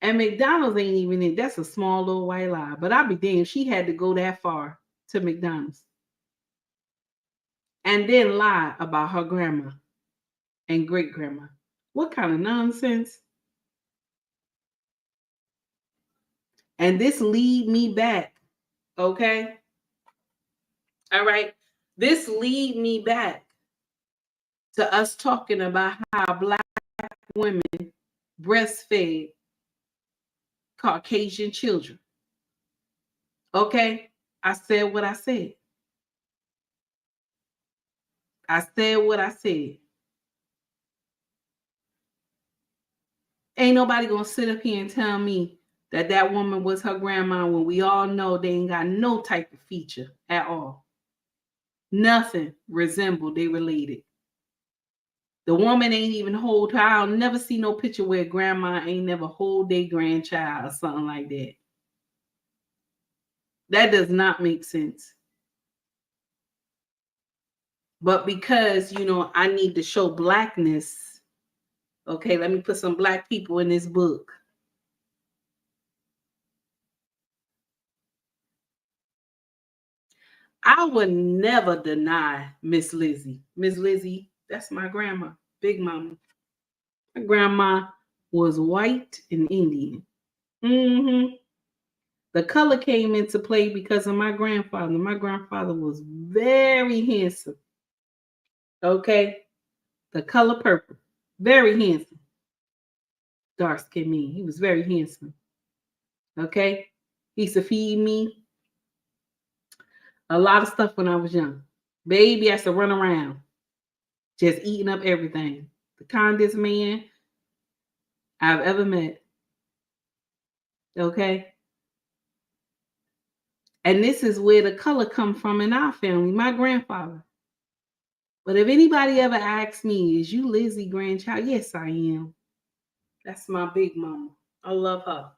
And McDonald's ain't even it. That's a small little white lie. But I'll be damned, she had to go that far to McDonald's. And then lie about her grandma and great grandma. What kind of nonsense? And this lead me back, okay? All right. This lead me back to us talking about how Black women breastfed Caucasian children. Okay? I said what I said. I said what I said. Ain't nobody gonna sit up here and tell me that that woman was her grandma when we all know they ain't got no type of feature at all. Nothing resembled, they related. The woman ain't even hold her. I'll never see no picture where grandma ain't never hold their grandchild or something like that. That does not make sense. But because, I need to show Blackness, okay, let me put some Black people in this book. I would never deny Miss Lizzie. Miss Lizzie, that's my grandma, Big Mama. My grandma was white and Indian. Mm-hmm. The color came into play because of my grandfather. My grandfather was very handsome. Okay. The color purple. Very handsome. Dark skinned man. He was very handsome. Okay. He used to feed me a lot of stuff when I was young. Baby, I used to run around just eating up everything. The kindest man I've ever met. Okay. And this is where the color come from in our family, my grandfather. But if anybody ever asks me, is you Lizzie grandchild? Yes, I am. That's my big mama. I love her.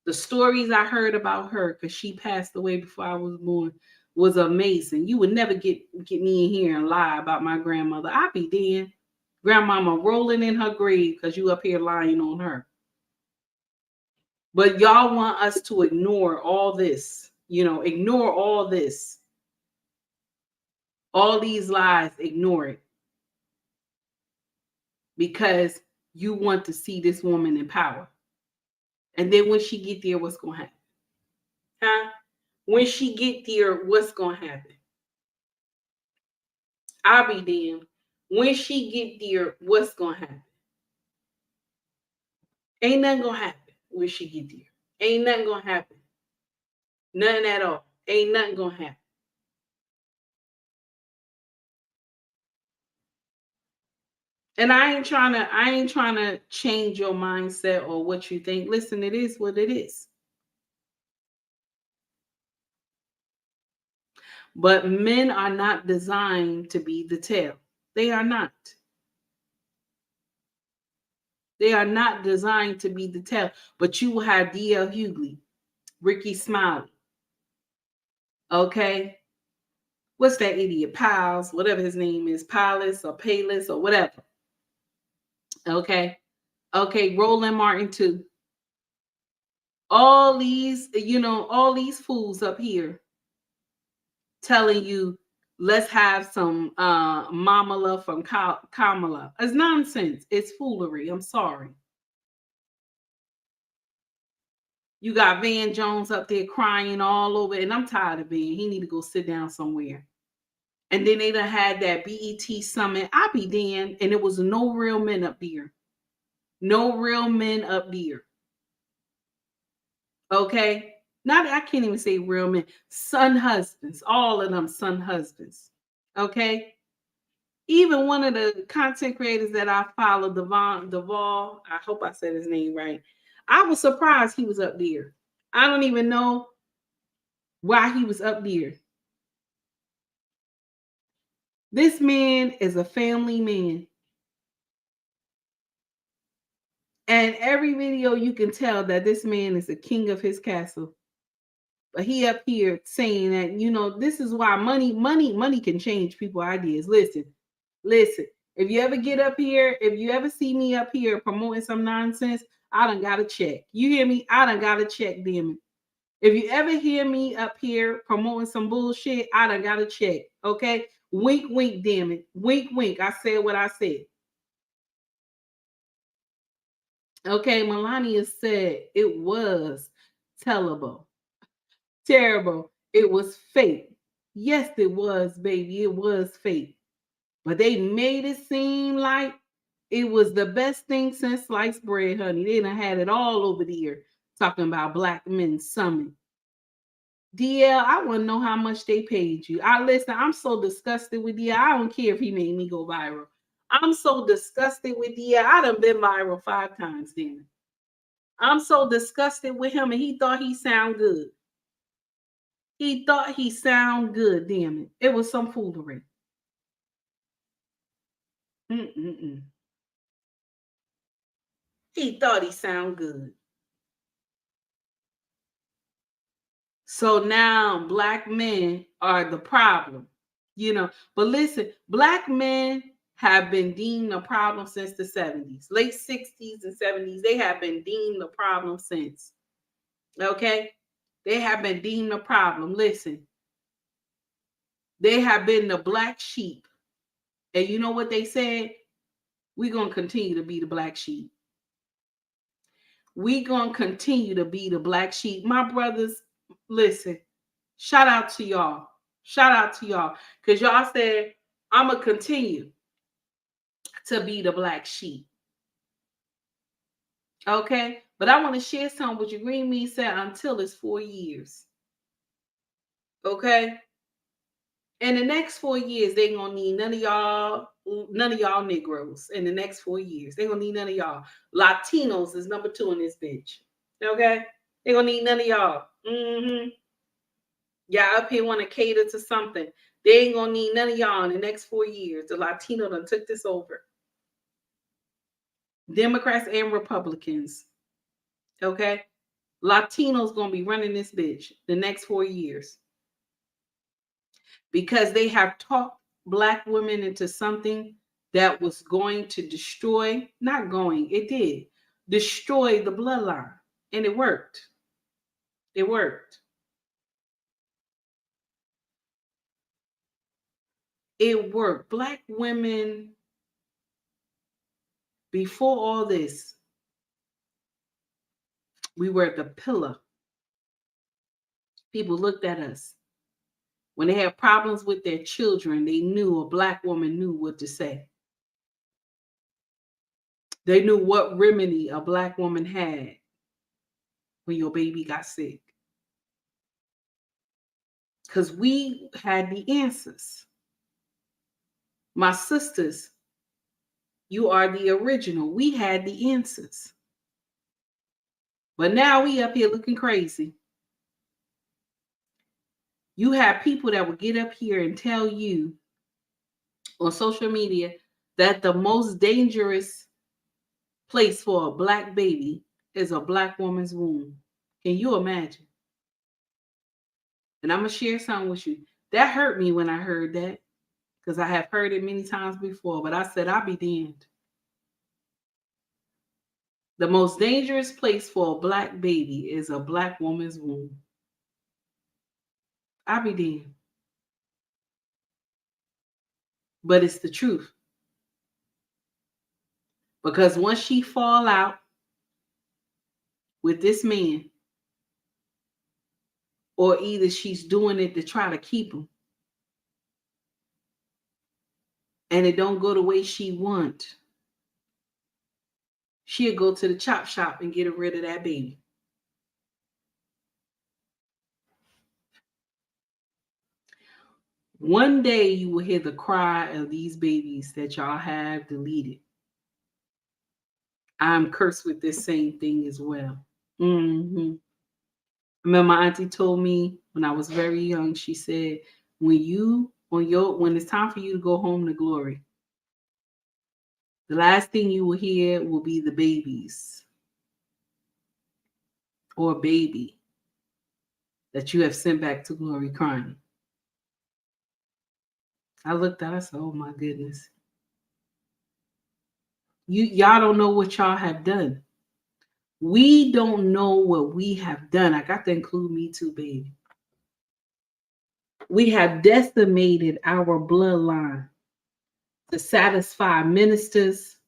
The stories I heard about her, because she passed away before I was born, was amazing. You would never get me in here and lie about my grandmother. I'd be dead. Grandmama rolling in her grave because you up here lying on her. But y'all want us to ignore all this, ignore all this. All these lies, ignore it. Because you want to see this woman in power. And then when she get there, what's going to happen? Huh? When she get there, what's going to happen? I'll be damned. When she get there, what's going to happen? Ain't nothing going to happen when she get there. Ain't nothing going to happen. Nothing at all. Ain't nothing going to happen. And I ain't trying to change your mindset or what you think. Listen, it is what it is. But men are not designed to be the tail. They are not. They are not designed to be the tail. But you will have D.L. Hughley, Ricky Smiley. Okay? What's that idiot? Piles, whatever his name is, Piles or Payless or whatever. Okay? Okay, Roland Martin too. All these, all these fools up here telling you, let's have some Mamala from Kamala. It's nonsense. It's foolery. I'm sorry. You got Van Jones up there crying all over, and I'm tired of Van. He need to go sit down somewhere. And then they done had that BET summit. I be damned, and it was no real men up there. No real men up there. Okay? Not I can't even say real men. Son husbands. All of them son husbands. Okay? Even one of the content creators that I follow, Duvall, I hope I said his name right. I was surprised he was up there. I don't even know why he was up there. This man is a family man. And every video you can tell that this man is the king of his castle. But he up here saying that, this is why money can change people's ideas. Listen. If you ever get up here, if you ever see me up here promoting some nonsense, I done got to check. You hear me? I done got to check, damn it. If you ever hear me up here promoting some bullshit, I done got to check. Okay? Wink, wink, damn it. Wink, wink. I said what I said. Okay, Melania said it was terrible. It was fake. Yes, it was, baby. It was fake. But they made it seem like it was the best thing since sliced bread, honey. They done had it all over the year talking about Black Men Summit. DL, I want to know how much they paid you. I'm so disgusted with DL. I don't care if he made me go viral. I'm so disgusted with DL. I done been viral 5 times then. I'm so disgusted with him, and he thought he sound good. He thought he sound good, damn it. It was some foolery. He thought he sound good. So now Black men are the problem, But listen, Black men have been deemed a problem since the 70s, late 60s and 70s. They have been deemed a problem since. Okay? They have been deemed a problem. Listen, they have been the black sheep. And you know what they said? we're going to continue to be the black sheep. We're going to continue to be the black sheep. My brothers, listen, shout out to y'all. Shout out to y'all. Because y'all said, I'm going to continue to be the black sheep. Okay? But I want to share something with you. Green Mean said until it's 4 years. Okay? In the next 4 years, they ain't gonna need none of y'all Negroes in the next 4 years. They gonna need none of y'all. Latinos is number 2 in this bitch. Okay? They gonna need none of y'all. Y'all up here want to cater to something. They ain't gonna need none of y'all in the next 4 years. The Latino done took this over. Democrats and Republicans. Okay? Latinos gonna be running this bitch the next 4 years. Because they have talked black women into something that was going to destroy, not going, it did, destroy the bloodline. And it worked. It worked. It worked. Black women, before all this, we were the pillar. People looked at us. When they had problems with their children, they knew, a black woman knew what to say. They knew what remedy a black woman had when your baby got sick. Because we had the answers. My sisters, you are the original. We had the answers. But now we up here looking crazy. You have people that will get up here and tell you on social media that the most dangerous place for a black baby is a black woman's womb. Can you imagine? And I'm going to share something with you. That hurt me when I heard that, because I have heard it many times before, but I said, I'll be damned. The most dangerous place for a black baby is a black woman's womb. I'll be damned. But it's the truth. Because once she fall out with this man, or either she's doing it to try to keep him, and it don't go the way she want, she'll go to the chop shop and get rid of that baby. One day you will hear the cry of these babies that y'all have deleted. I'm cursed with this same thing as well. I remember my auntie told me when I was very young, she said, when it's time for you to go home to glory, the last thing you will hear will be the babies or baby that you have sent back to glory crying. I looked at it, I said, oh my goodness. Y'all don't know what y'all have done. We don't know what we have done. I got to include me too, baby. We have decimated our bloodline to satisfy ministers,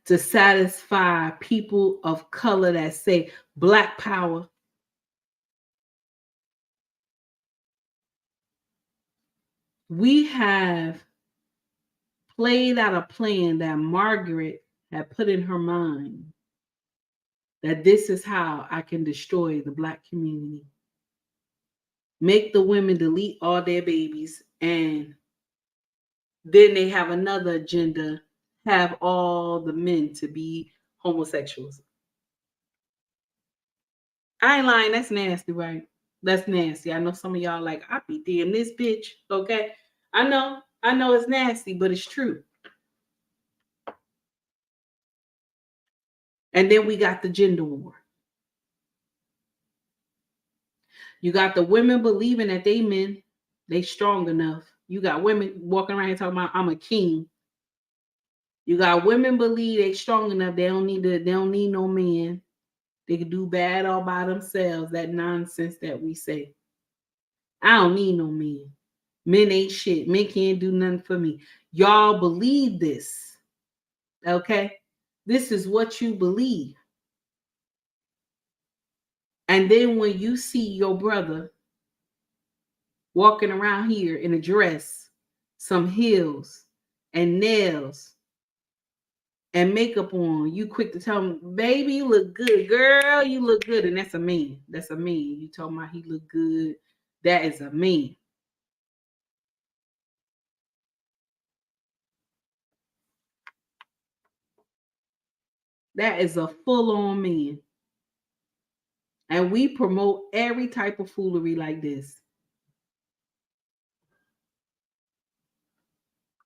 to satisfy people of color that say Black power. We have played out a plan that Margaret had put in her mind, that this is how I can destroy the Black community. Make the women delete all their babies, and then they have another agenda, have all the men to be homosexuals. I ain't lying, that's nasty, right? That's nasty. I know some of y'all like, I be damn this bitch, okay? I know it's nasty, but it's true. And then we got the gender war. You got the women believing that they men, they strong enough. You got women walking around here talking about, I'm a king. You got women believe they strong enough. They don't need no man. They can do bad all by themselves. That nonsense that we say. I don't need no man. Men ain't shit. Men can't do nothing for me. Y'all believe this. Okay? This is what you believe. And then when you see your brother walking around here in a dress, some heels, and nails, and makeup on, you quick to tell him, baby, you look good. Girl, you look good. And that's a man. That's a man. You talking about he look good. That is a man. That is a full-on man. And we promote every type of foolery like this.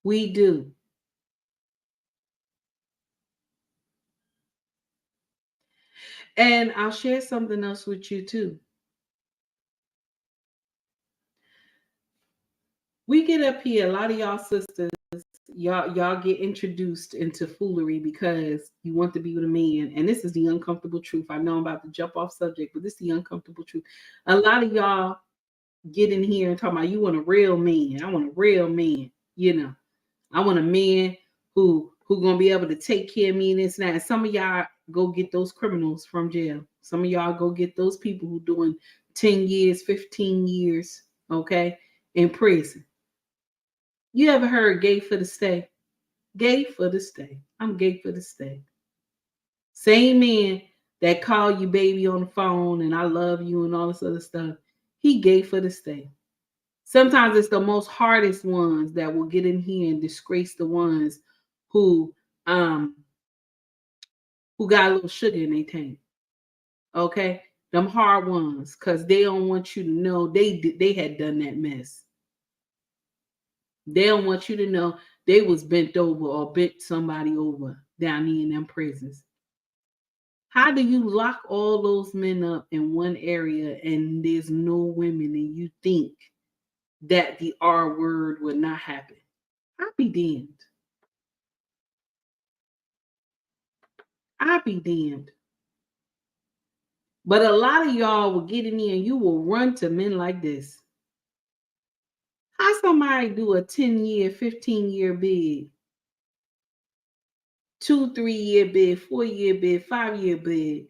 We do. And I'll share something else with you too. We get up here, a lot of y'all sisters, y'all get introduced into foolery because you want to be with a man. And this is the uncomfortable truth. I know I'm about to jump off subject, but this is the uncomfortable truth. A lot of y'all get in here and talk about you want a real man. I want a real man, you know. I want a man who gonna be able to take care of me and this and that. And some of y'all go get those criminals from jail. Some of y'all go get those people who doing 10 years, 15 years, okay, in prison. You ever heard gay for the stay? Gay for the stay. I'm gay for the stay. Same man that call you baby on the phone and I love you and all this other stuff. He gay for the stay. Sometimes it's the most hardest ones that will get in here and disgrace the ones who got a little sugar in their tank. Okay? Them hard ones, because they don't want you to know they had done that mess. They don't want you to know they was bent over or bent somebody over down there in them prisons. How do you lock all those men up in one area and there's no women and you think that the R word would not happen? I'd be damned. I'd be damned. But a lot of y'all will get in here and you will run to men like this. How somebody do a 10-year, 15-year bid, 2-3-year bid, 4-year bid, 5-year bid?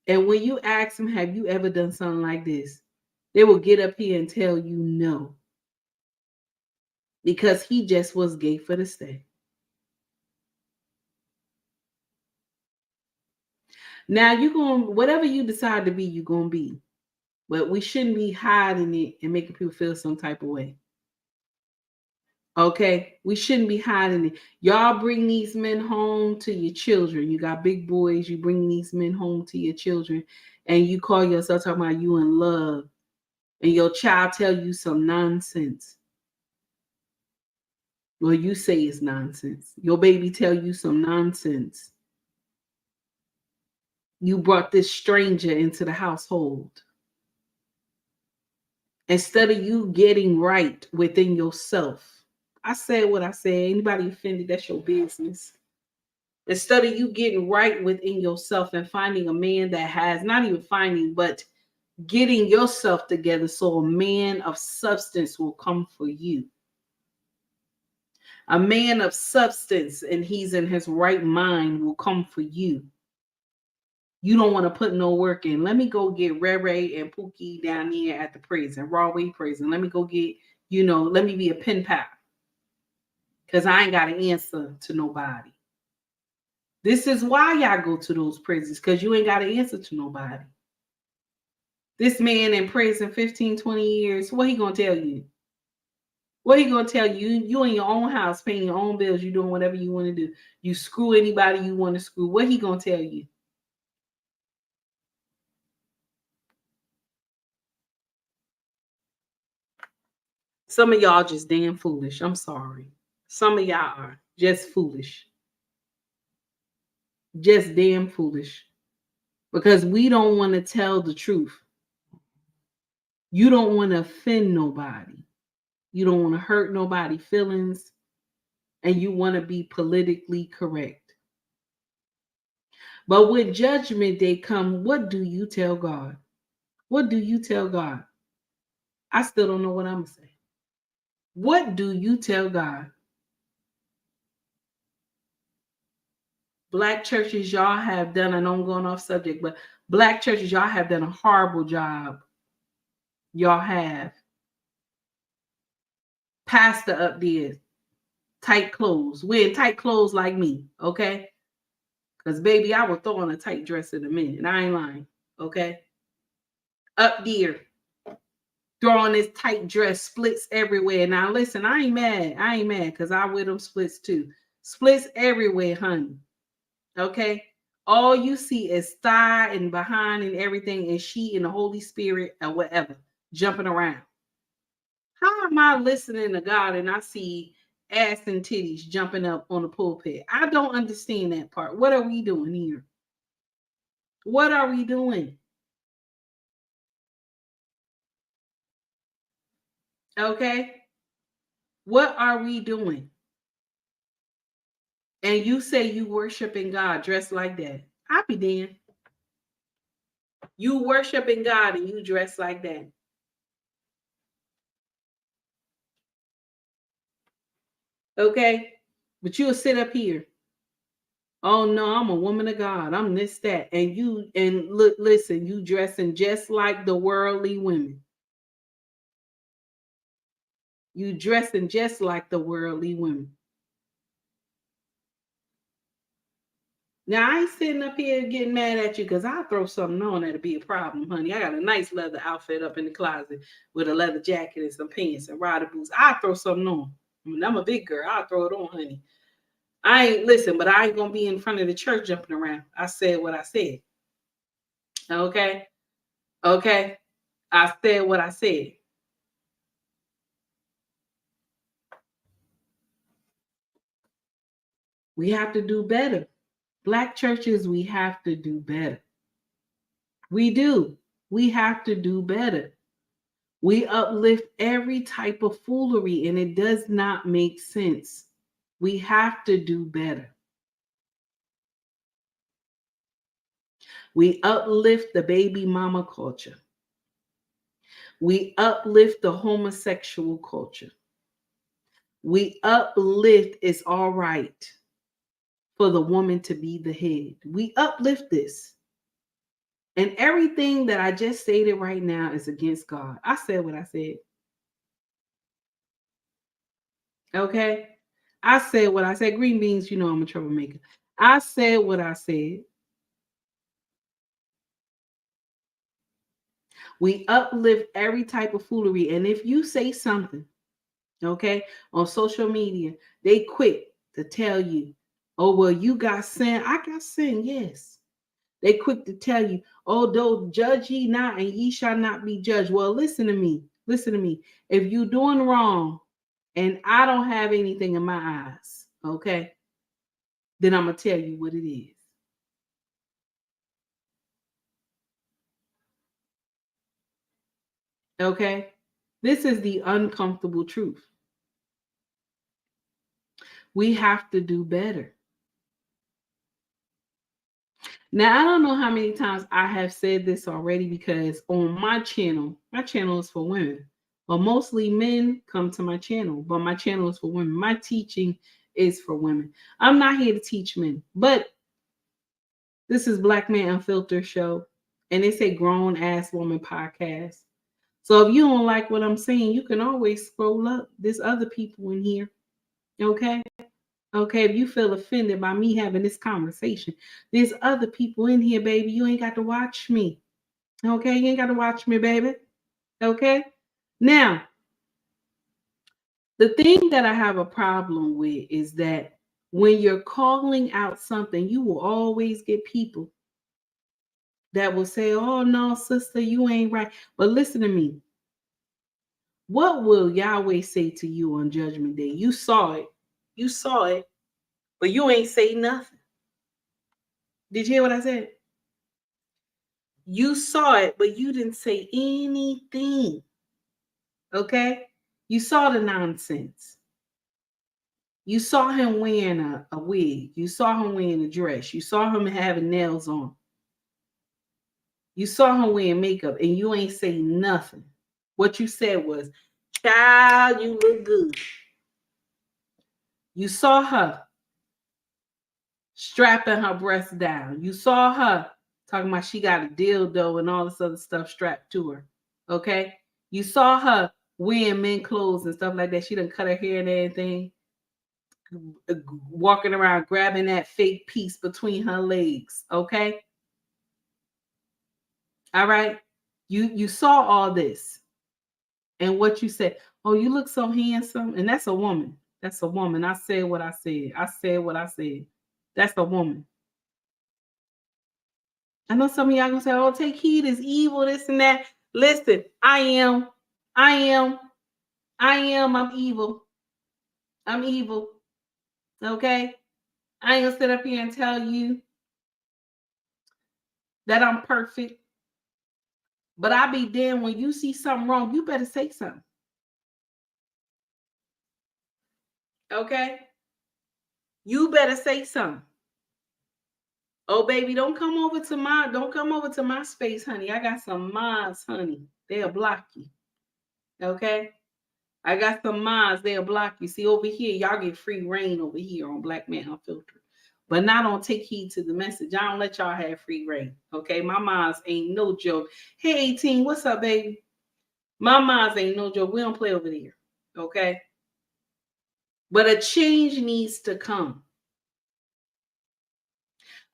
And when you ask them, have you ever done something like this? They will get up here and tell you no. Because he just was gay for the stay. Now you're going, whatever you decide to be, you're going to be. But we shouldn't be hiding it and making people feel some type of way. Okay? We shouldn't be hiding it. Y'all bring these men home to your children. You got big boys. You bring these men home to your children. And you call yourself talking about you in love. And your child tell you some nonsense. Well, you say it's nonsense. Your baby tell you some nonsense. You brought this stranger into the household. Instead of you getting right within yourself. I said what I said. Anybody offended, that's your business. Instead of you getting right within yourself and finding a man that has, not even finding, but getting yourself together so a man of substance will come for you. A man of substance and he's in his right mind will come for you. You don't want to put no work in. Let me go get Ray Ray and Pookie down there at the prison, Rawway prison. Let me go get, let me be a pen pal. Because I ain't got an answer to nobody. This is why y'all go to those prisons, because you ain't got an answer to nobody. This man in prison 15, 20 years, what he going to tell you? What he going to tell you? You in your own house, paying your own bills, you doing whatever you want to do. You screw anybody you want to screw. What he going to tell you? Some of y'all just damn foolish. I'm sorry. Some of y'all are just foolish. Just damn foolish. Because we don't want to tell the truth. You don't want to offend nobody. You don't want to hurt nobody's feelings. And you want to be politically correct. But when judgment day come, what do you tell God? What do you tell God? I still don't know what I'm going to say. What do you tell God? Black churches, y'all have done, and I'm going off subject, but Black churches, y'all have done a horrible job. Y'all have. Pastor up there, tight clothes, wearing tight clothes like me, okay? Because, baby, I will throw on a tight dress in a minute. I ain't lying, okay? Up there, throwing this tight dress, splits everywhere. Now, listen, I ain't mad because I wear them splits too. Splits everywhere, honey, okay? All you see is thigh and behind and everything, and she and the Holy Spirit or whatever jumping around. How am I listening to God and I see ass and titties jumping up on the pulpit? I don't understand that part. What are we doing here? What are we doing? Okay? What are we doing? And you say you worshiping God dressed like that. I be damned. You worshiping God and you dress like that. Okay? But you'll sit up here. Oh no, I'm a woman of God. I'm this, that. And you, and look, listen, you dressing just like the worldly women. You dressing just like the worldly women. Now, I ain't sitting up here getting mad at you because I'll throw something on that'll be a problem, honey. I got a nice leather outfit up in the closet with a leather jacket and some pants and rider boots. I'll throw something on. I mean, I'm a big girl. I'll throw it on, honey. I ain't, listen, but I ain't going to be in front of the church jumping around. I said what I said. Okay? Okay? I said what I said. We have to do better. Black churches, we have to do better. We do. We have to do better. We uplift every type of foolery and it does not make sense. We have to do better. We uplift the baby mama culture. We uplift the homosexual culture. We uplift it's all right for the woman to be the head. We uplift this. And everything that I just stated right now is against God. I said what I said. Okay? I said what I said. Green beans, you know I'm a troublemaker. I said what I said. We uplift every type of foolery. And if you say something, okay, on social media, they quick to tell you, oh, well, you got sin. I got sin, yes. They quick to tell you, oh, don't judge ye not, and ye shall not be judged. Well, listen to me. Listen to me. If you doing wrong and I don't have anything in my eyes, okay, then I'm going to tell you what it is. Okay? This is the uncomfortable truth. We have to do better. Now, I don't know how many times I have said this already because on my channel is for women. But mostly men come to my channel, but my channel is for women. My teaching is for women. I'm not here to teach men, but this is Black Man Unfiltered show, and it's a grown ass woman podcast. So if you don't like what I'm saying, you can always scroll up. There's other people in here. Okay? Okay, if you feel offended by me having this conversation, there's other people in here, baby. You ain't got to watch me. Okay, you ain't got to watch me, baby. Okay? Now, the thing that I have a problem with is that when you're calling out something, you will always get people that will say, oh, no, sister, you ain't right. But listen to me. What will Yahweh say to you on Judgment Day? You saw it. You saw it, but you ain't say nothing. Did you hear what I said? You saw it, but you didn't say anything. Okay? You saw the nonsense. You saw him wearing a wig. You saw him wearing a dress. You saw him having nails on. You saw him wearing makeup and you ain't say nothing. What you said was, Child, you look good. You saw her strapping her breast down. You saw her talking about she got a dildo and all this other stuff strapped to her. Okay? You saw her wearing men clothes and stuff like that. She done cut her hair and everything. Walking around grabbing that fake piece between her legs. Okay? All right? You saw all this. And what you said, oh, you look so handsome. And that's a woman. That's a woman. I said what I said. I said what I said. That's a woman. I know some of y'all gonna say, oh, take heed is evil, this and that. Listen, I'm evil. I'm evil. Okay? I ain't gonna sit up here and tell you that I'm perfect. But I be damned when you see something wrong, you better say something. Okay? You better say something. Oh, baby, don't come over to my space, honey. I got some mods, honey. They'll block you. Okay? I got some mods, they'll block you. See, over here, y'all get free reign over here on Black Man Unfiltered. But not on Take Heed to the Message. I don't let y'all have free reign. Okay? My mods ain't no joke. Hey, 18, what's up, baby? My mods ain't no joke. We don't play over there. Okay? But a change needs to come.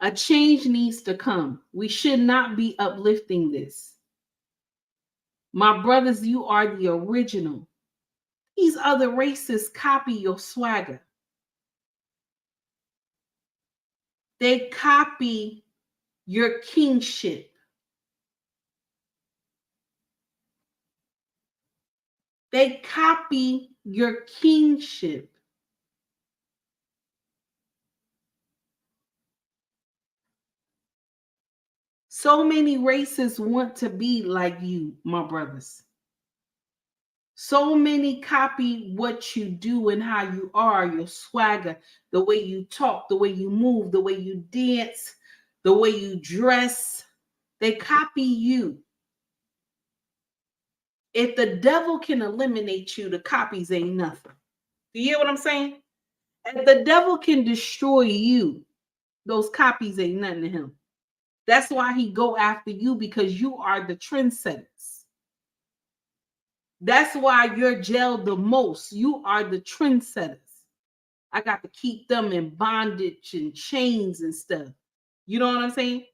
A change needs to come. We should not be uplifting this. My brothers, you are the original. These other races copy your swagger. They copy your kingship. They copy your kingship. So many races want to be like you, my brothers. So many copy what you do and how you are, your swagger, the way you talk, the way you move, the way you dance, the way you dress. They copy you. If the devil can eliminate you, the copies ain't nothing. Do you hear what I'm saying? If the devil can destroy you, those copies ain't nothing to him. That's why he go after you, because you are the trendsetters. That's why you're jailed the most. You are the trendsetters. I got to keep them in bondage and chains and stuff. You know what I'm saying?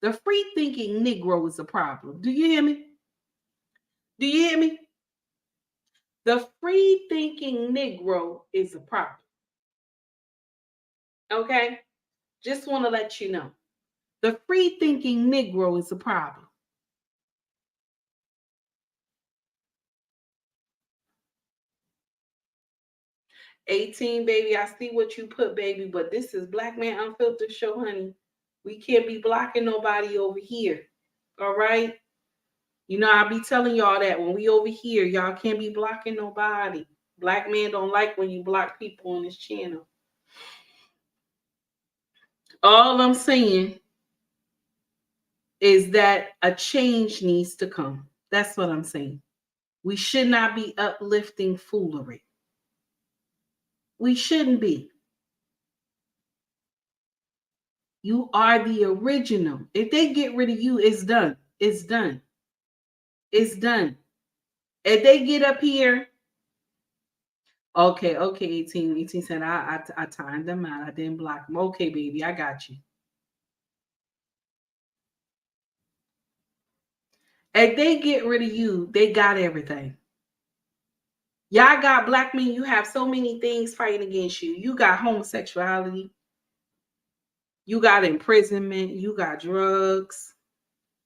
The free thinking Negro is a problem. Do you hear me? Do you hear me? The free thinking Negro is a problem. Okay? Just want to let you know. The free thinking Negro is a problem. "18, baby, I see what you put, baby, but this is Black Man Unfiltered show, honey. We can't be blocking nobody over here. All right? You know, I be telling y'all that when we over here, y'all can't be blocking nobody. Black men don't like when you block people on this channel. All I'm saying is that a change needs to come. That's what I'm saying. We should not be uplifting foolery. We shouldn't be. You are the original. If they get rid of you, it's done. It's done. It's done. If they get up here, okay, 18 said, I timed them out. I didn't block them. Okay, baby, I got you. If they get rid of you, they got everything. Y'all got black men, you have so many things fighting against you. You got homosexuality. You got imprisonment. You got drugs,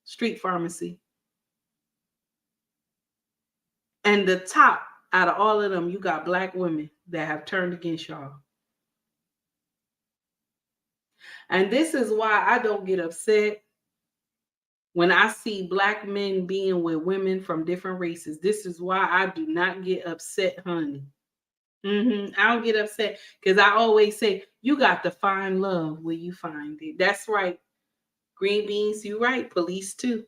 street pharmacy. And the top out of all of them, you got black women that have turned against y'all. And this is why I don't get upset when I see black men being with women from different races. This is why I do not get upset, honey. I don't get upset because I always say, you got to find love where you find it. That's right. Green beans, you right. Police too.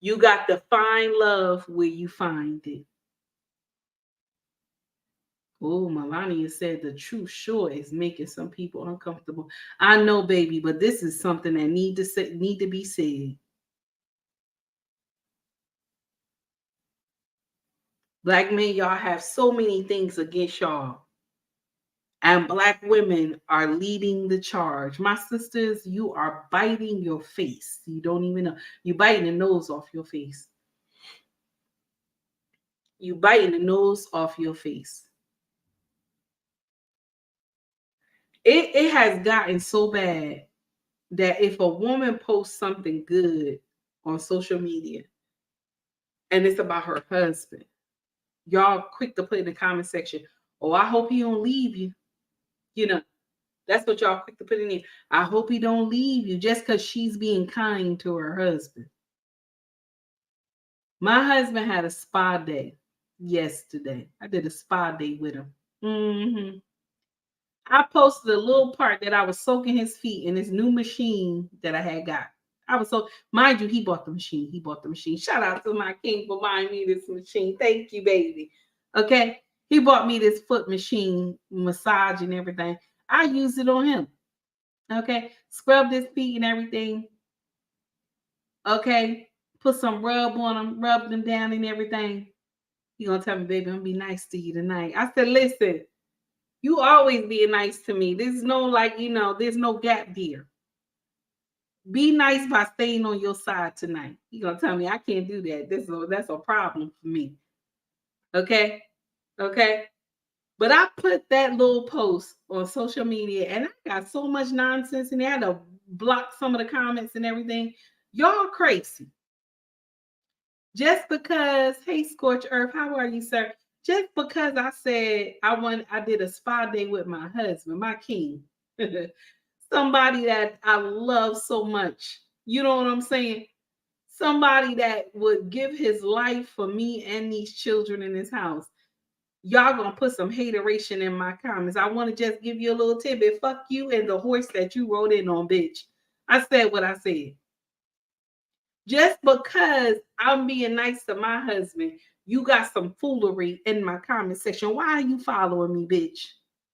You got to find love where you find it. Oh, Melania said the truth sure is making some people uncomfortable. I know, baby, but this is something that need to be said. Black men, y'all have so many things against y'all. And black women are leading the charge. My sisters, you are biting your face. You don't even know. You biting the nose off your face. You biting the nose off your face. It has gotten so bad that if a woman posts something good on social media and it's about her husband, y'all quick to put in the comment section, oh, I hope he don't leave you. You know, that's what y'all quick to put in there. I hope he don't leave you just because she's being kind to her husband. My husband had a spa day yesterday. I did a spa day with him. Mm-hmm. I posted a little part that I was soaking his feet in this new machine that I had got. I was so, mind you, he bought the machine. He bought the machine. Shout out to my king for buying me this machine. Thank you, baby. Okay. He bought me this foot machine, massage and everything. I used it on him. Okay. Scrubbed his feet and everything. Okay. Put some rub on him, rubbed them down and everything. He gonna tell me, baby, I'm gonna be nice to you tonight. I said, listen, you always being nice to me. There's no there's no gap here. Be nice by staying on your side tonight. You gonna tell me I can't do that. That's a problem for me. Okay? Okay. But I put that little post on social media and I got so much nonsense in there. I had to block some of the comments and everything. Y'all crazy. Just because, hey Scorch Earth, how are you, sir? Just because I said I did a spa day with my husband, my king. Somebody that I love so much. You know what I'm saying? Somebody that would give his life for me and these children in this house. Y'all gonna put some hateration in my comments. I want to just give you a little tidbit. Fuck you and the horse that you rode in on, bitch. I said what I said. Just because I'm being nice to my husband, you got some foolery in my comment section. Why are you following me, bitch?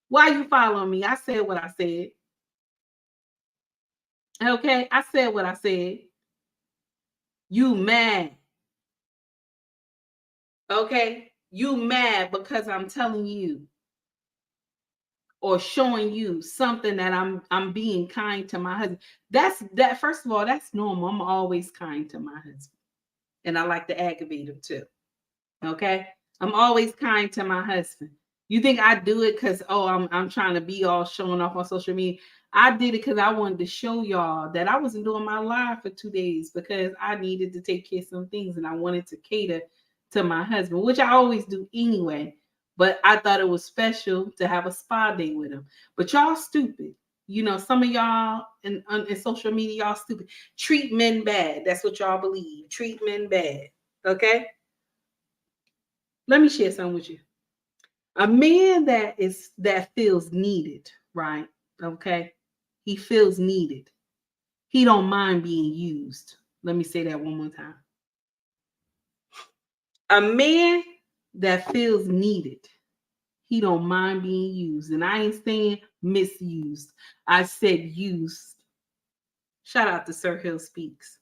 Why are you following me? I said what I said. Okay, I said what I said. You mad. Okay, you mad because I'm telling you or showing you something that I'm being kind to my husband. That first of all, that's normal. I'm always kind to my husband. And I like to aggravate him too. Okay? I'm always kind to my husband. You think I do it because I'm trying to be all showing off on social media? I did it because I wanted to show y'all that I wasn't doing my live for 2 days because I needed to take care of some things and I wanted to cater to my husband, which I always do anyway. But I thought it was special to have a spa day with him. But y'all stupid. You know, some of y'all in social media, y'all stupid. Treat men bad. That's what y'all believe. Treat men bad. Okay? Let me share something with you. A man that feels needed, right? Okay. He feels needed. He don't mind being used. Let me say that one more time. A man that feels needed, he don't mind being used. And I ain't saying misused. I said used. Shout out to Sir Hill Speaks.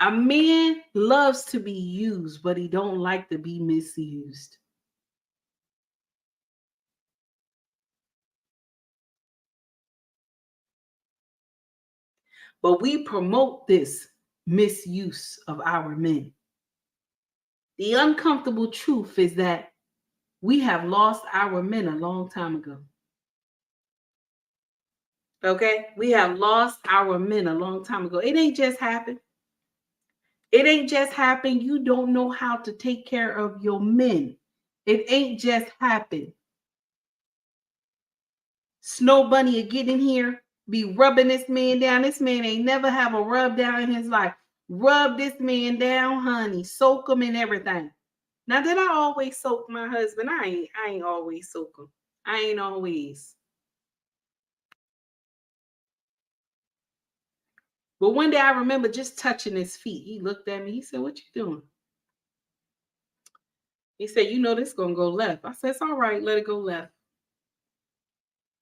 A man loves to be used, but he don't like to be misused. But we promote this misuse of our men. The uncomfortable truth is that we have lost our men a long time ago. Okay? We have lost our men a long time ago. It ain't just happened. It ain't just happened. You don't know how to take care of your men. It ain't just happened. Snow Bunny will get in here, be rubbing this man down. This man ain't never have a rub down in his life. Rub this man down, honey. Soak him and everything. Now, did I always soak my husband? I ain't always soak him. I ain't always. But one day I remember just touching his feet. He looked at me. He said, "What you doing?" He said, you know, this gonna go left. I said, it's all right, let it go left.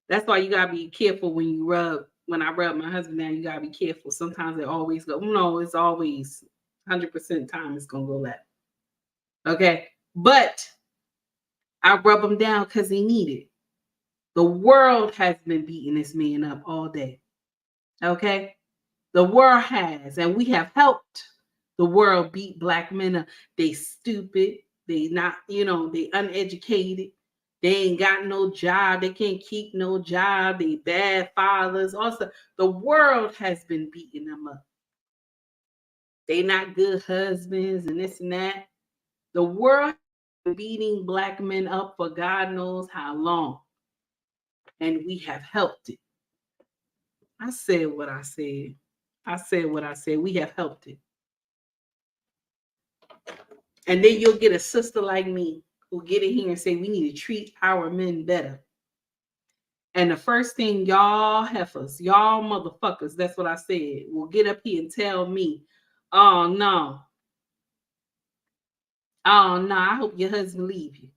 That's why you gotta be careful when you rub. When I rub my husband down, you gotta be careful. Sometimes it always go. No, it's always 100% time it's gonna go left. Okay, but I rub him down because he needed. The world has been beating this man up all day. Okay, the world has, and we have helped the world beat black men up. They stupid. They not, they uneducated. They ain't got no job. They can't keep no job. They bad fathers. Also, the world has been beating them up. They not good husbands and this and that. The world has been beating black men up for God knows how long. And we have helped it. I said what I said. I said what I said. We have helped it. And then you'll get a sister like me who get in here and say we need to treat our men better. And the first thing y'all heifers, y'all motherfuckers, that's what I said, will get up here and tell me, oh no, I hope your husband leave you.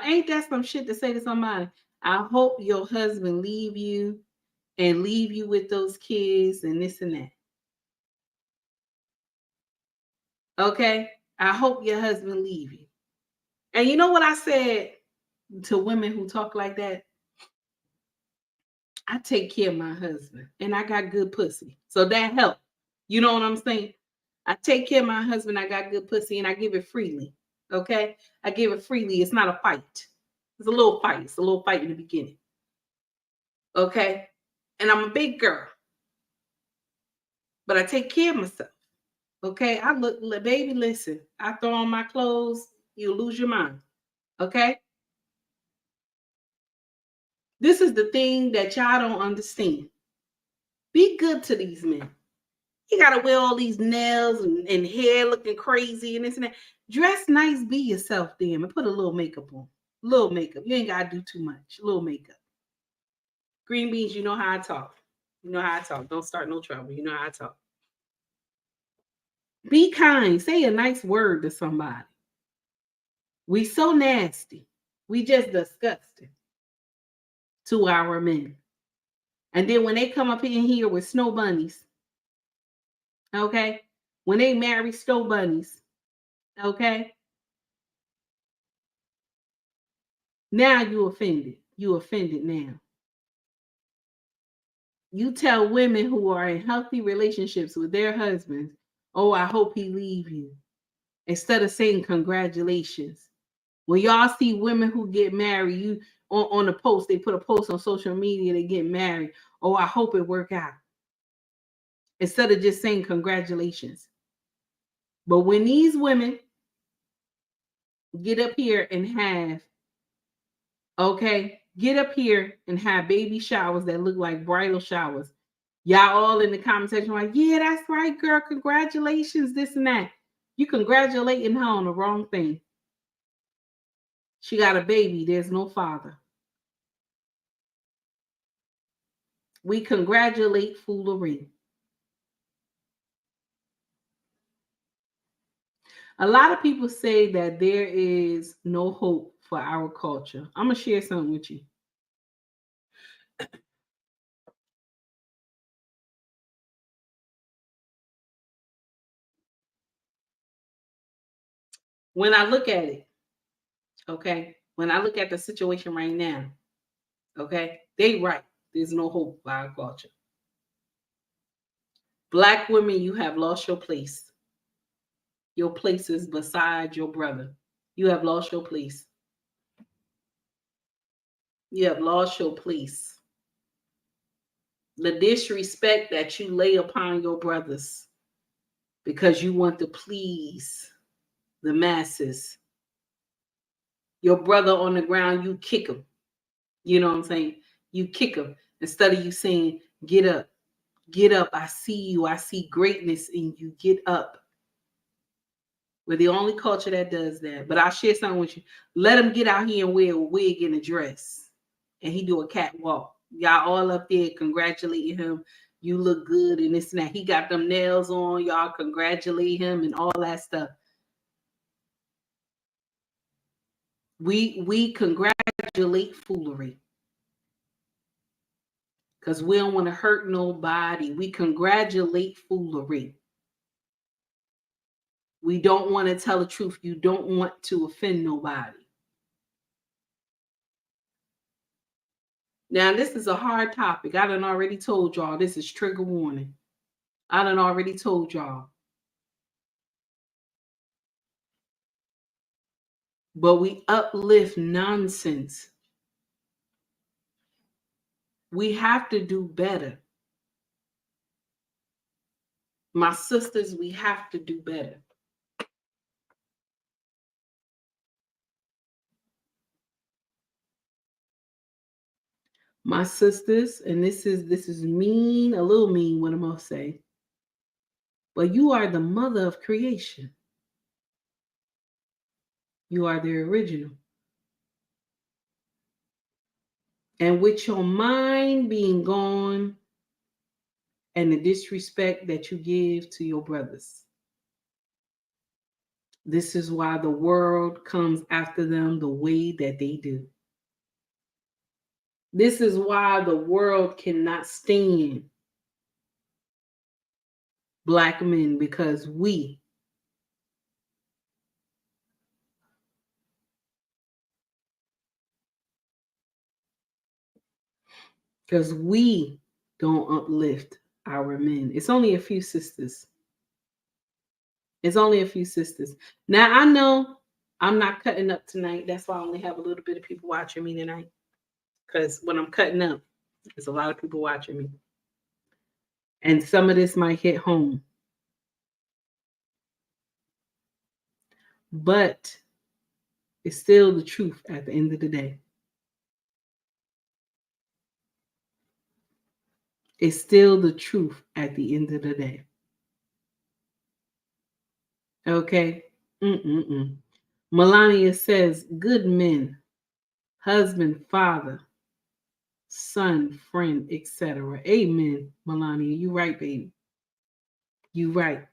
Ain't that some shit to say to somebody? I hope your husband leave you and leave you with those kids and this and that. Okay? I hope your husband leave you. And you know what I said to women who talk like that? I take care of my husband and I got good pussy. So that helped. You know what I'm saying? I take care of my husband. I got good pussy and I give it freely. Okay? I give it freely. It's not a fight. It's a little fight. It's a little fight in the beginning. Okay? And I'm a big girl. But I take care of myself. Okay? I look, baby, listen. I throw on my clothes, you'll lose your mind. Okay? This is the thing that y'all don't understand. Be good to these men. You gotta wear all these nails and hair looking crazy and this and that. Dress nice, be yourself, damn, and put a little makeup on. A little makeup. You ain't gotta do too much. A little makeup. Green beans, you know how I talk. You know how I talk. Don't start no trouble. You know how I talk. Be kind. Say a nice word to somebody. We so nasty. We just disgusting to our men. And then when they come up in here with snow bunnies, okay? When they marry snow bunnies, okay? Now you offended. You offended now. You tell women who are in healthy relationships with their husbands, oh, I hope he leave you. Instead of saying congratulations. When y'all see women who get married, you on a post, they put a post on social media, they get married. Oh, I hope it work out. Instead of just saying congratulations. But when these women get up here and have, get up here and have baby showers that look like bridal showers. Y'all all in the comment section like, yeah, that's right, girl. Congratulations, this and that. You congratulating her on the wrong thing. She got a baby. There's no father. We congratulate foolery. A lot of people say that there is no hope for our culture. I'm going to share something with you. When I look at it, when I look at the situation right now, they right. There's no hope for our culture. Black women, you have lost your place. Your place is beside your brother. You have lost your place. You have lost your place. The disrespect that you lay upon your brothers because you want to please the masses. Your brother on the ground, you kick him. You know what I'm saying? You kick him instead of you saying, get up. Get up. I see you. I see greatness in you. Get up. We're the only culture that does that. But I'll share something with you. Let him get out here and wear a wig and a dress. And he do a catwalk. Y'all all up there congratulating him. You look good and this and that. He got them nails on. Y'all congratulate him and all that stuff. We congratulate foolery because we don't want to hurt nobody. We congratulate foolery. We don't want to tell the truth. You don't want to offend nobody. Now, this is a hard topic. I done already told y'all. This is trigger warning. I done already told y'all. But we uplift nonsense. We have to do better. My sisters, we have to do better. My sisters, and this is mean, a little mean what I'm gonna say. But you are the mother of creation. You are the original. And with your mind being gone and the disrespect that you give to your brothers, this is why the world comes after them the way that they do. This is why the world cannot stand Black men, because we don't uplift our men. It's only a few sisters. It's only a few sisters. Now, I know I'm not cutting up tonight. That's why I only have a little bit of people watching me tonight. Because when I'm cutting up, there's a lot of people watching me. And some of this might hit home. But it's still the truth at the end of the day. It's still the truth at the end of the day. Okay? Melania says, good men, husband, father, son, friend, etc. Amen, Melania. You right, baby. You right.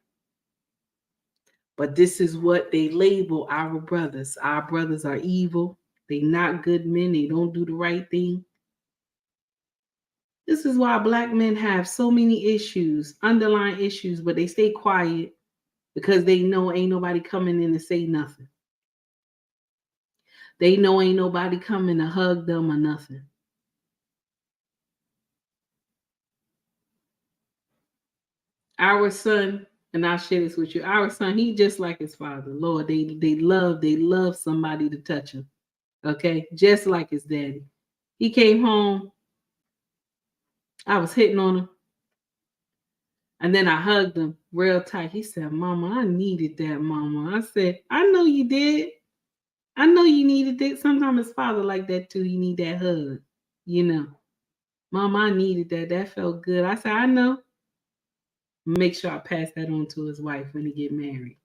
But this is what they label our brothers. Our brothers are evil. They not good men. They don't do the right thing. This is why Black men have so many issues, underlying issues, but they stay quiet because they know ain't nobody coming in to say nothing. They know ain't nobody coming to hug them or nothing. Our son, and I'll share this with you, our son, he just like his father. Lord, they love somebody to touch him. Okay? Just like his daddy. He came home, I was hitting on him. And then I hugged him real tight. He said, Mama, I needed that, Mama. I said, I know you did. I know you needed it. Sometimes his father like that too. He need that hug, you know. Mama, I needed that. That felt good. I said, I know. Make sure I pass that on to his wife when he get married.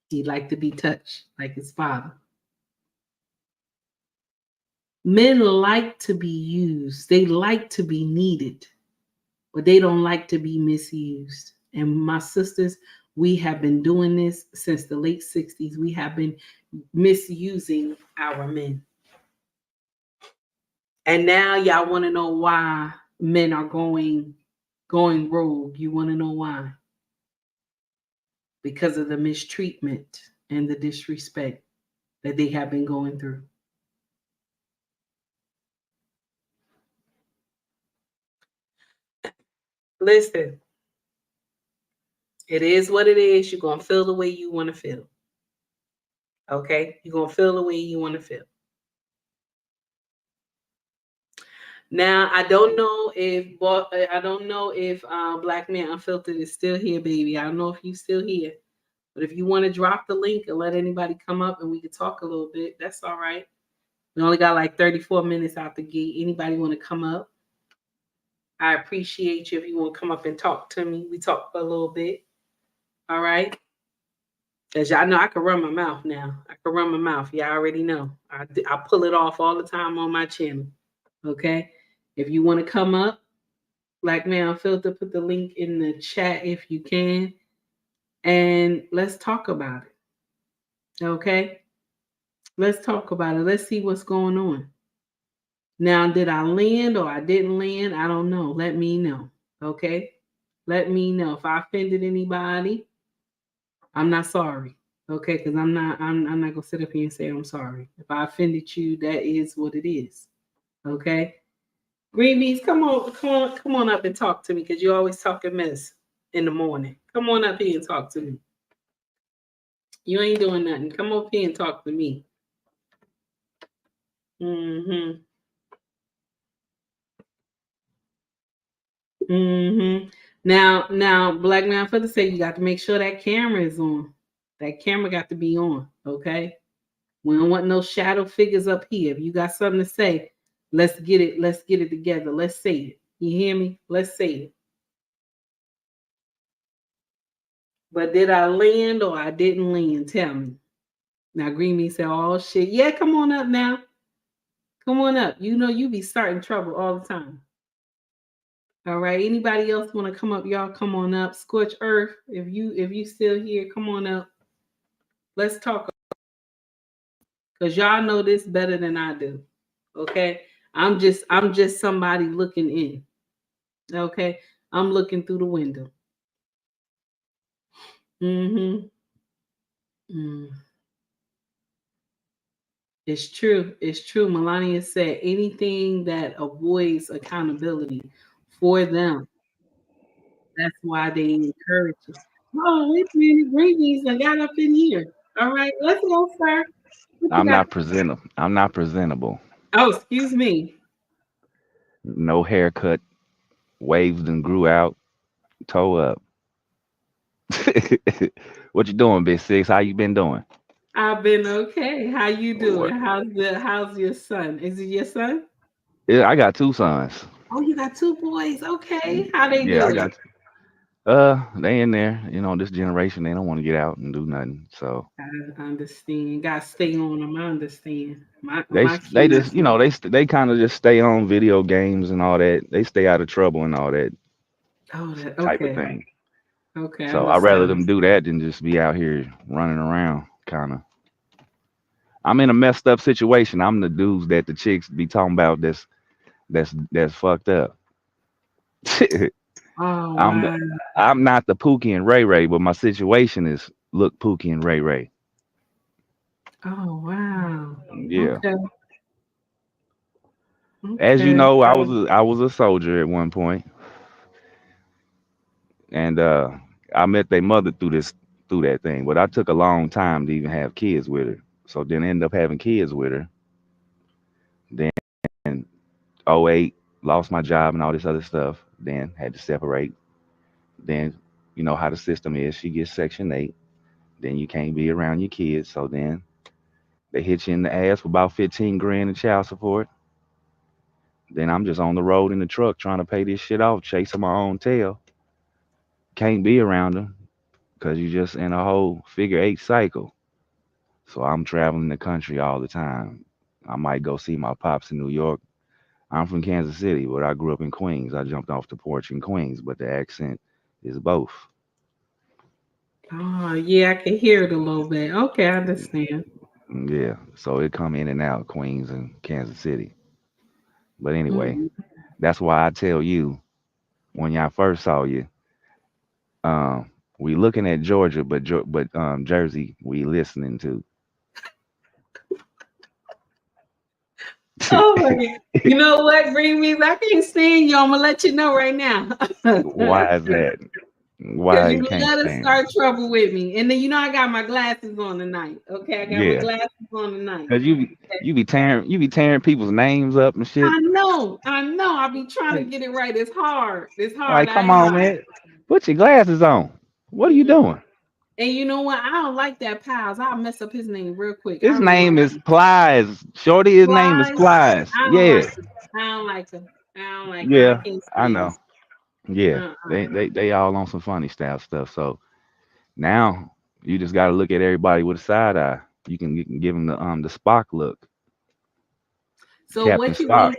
He like to be touched like his father. Men like to be used. They like to be needed, but they don't like to be misused. And my sisters, we have been doing this since the late 60s. We have been misusing our men. And now y'all want to know why men are going rogue. You want to know why? Because of the mistreatment and the disrespect that they have been going through. Listen, it is what it is. You're going to feel the way you want to feel. Okay? You're going to feel the way you want to feel. Now, I don't know if Black Man Unfiltered is still here, baby. I don't know if you still here. But if you want to drop the link and let anybody come up and we can talk a little bit, that's all right. We only got like 34 minutes out the gate. Anybody want to come up? I appreciate you if you want to come up and talk to me. We talk for a little bit. All right? As y'all know, I can run my mouth now. I can run my mouth. Y'all already know. I pull it off all the time on my channel. Okay? If you want to come up, Black Man Unfiltered, put the link in the chat if you can. And let's talk about it. Okay? Let's talk about it. Let's see what's going on. Now, did I land or I didn't land? I don't know. Let me know. Okay? Let me know. If I offended anybody, I'm not sorry. Okay, because I'm not gonna sit up here and say I'm sorry. If I offended you, that is what it is. Okay. Green beans, come on up and talk to me because you always talking mess in the morning. Come on up here and talk to me. You ain't doing nothing. Come up here and talk to me. Mm-hmm. Mm-hmm. Now, black man for the sake, you got to make sure that camera is on. That camera got to be on. Okay. We don't want no shadow figures up here. If you got something to say, let's get it. Let's get it together. Let's say it. You hear me? Let's say it. But did I land or I didn't land? Tell me. Now Green Bean said, "Oh shit, yeah, come on up now. Come on up. You know you be starting trouble all the time. All right. Anybody else want to come up? Y'all come on up. Scorch Earth. If you still here, come on up. Let's talk because y'all know this better than I do. Okay. I'm just somebody looking in. Okay. I'm looking through the window. Mm-hmm. Mm. It's true. It's true. Melania said anything that avoids accountability for them. That's why they encourage it. Oh, wait a minute. Green beans I got up in here. All right, let's go, sir. What you I'm got? not presentable. I'm not presentable. Oh, excuse me. No haircut, waves and grew out, toe up. What you doing, Big Six? How you been doing? I've been okay. How you What? doing? How's your son? Is it your son? Yeah, I got two sons. Oh, you got two boys. Okay. How they Yeah, I doing? got. They in there. You know, this generation, they don't want to get out and do nothing. So I understand. Got to stay on them. I understand. My they kids. just, they kind of just stay on video games and all that. They stay out of trouble and all that Oh, that type of okay. thing. Okay, I So I'd rather understand. them do that than just be out here running around, kind of. I'm in a messed up situation. I'm the dudes that the chicks be talking about that's fucked up. Oh I'm the, wow. I'm not the Pookie and Ray Ray, but my situation is look Pookie and Ray Ray. Oh wow. Yeah. Okay. As you Okay. know, I So, was a soldier at one point, and I met their mother through that thing. But I took a long time to even have kids with her. So then end up having kids with her. Then '08 lost my job and all this other stuff. Then had to separate. Then you know how the system is. She gets Section 8. Then you can't be around your kids. So then they hit you in the ass for about 15 grand in child support. Then I'm just on the road in the truck trying to pay this shit off, chasing my own tail. Can't be around them because you just in a whole figure 8 cycle. So I'm traveling the country all the time. I might go see my pops in New York. I'm from Kansas City, but I grew up in Queens. I jumped off the porch in Queens, but the accent is both. oh yeah, I can hear it a little bit. Okay, I understand. Yeah, so it come in and out, Queens and Kansas City. But anyway, Mm. that's why I tell you when y'all first saw you, um, we looking at Georgia, but Jersey we listening to. Oh my god. You know what, Green Beans? I can't stand you. I'm gonna let you know right now. Why is that? Because Why you you can't love to stand? start trouble with me. And then you know I got my glasses on tonight. Okay, I got my Yeah, glasses on tonight. cause you be tearing people's names up and shit. I know. I be trying to Like, get it right. It's hard. It's hard. like, I come ain't on, lying. man, put your glasses on. What are you Mhm. doing? And you know what? I don't like that Pals. I'll mess up his name real quick. I His remind name is you. Plies. Shorty, his name is Flies. Plies. I don't Yeah, like him. I don't like him. I don't like him. I yeah, can't I stand know. him. Yeah, Uh-uh. they all on some funny style stuff. So now you just got to look at everybody with a side eye. You can give them the Spock look, So Captain what you Spock.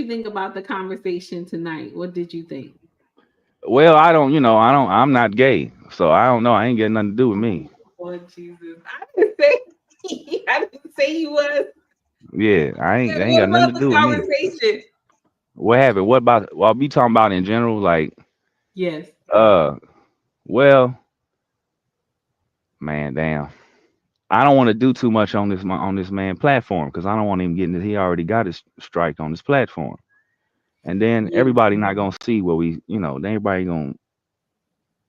think about the conversation tonight? What did you think? Well, I I'm not gay, so I don't know. I ain't got nothing to do with me. Oh, Lord Jesus. I didn't say. I didn't say you was. Yeah, I ain't What got nothing to about the do with me. conversation? What happened? What about? Well, we talking about in general, like, Yes. uh, well, man, damn. I don't want to do too much on this man platform because I don't want him getting it. He already got his strike on this platform, and then Yeah, everybody not gonna see what we, then everybody gonna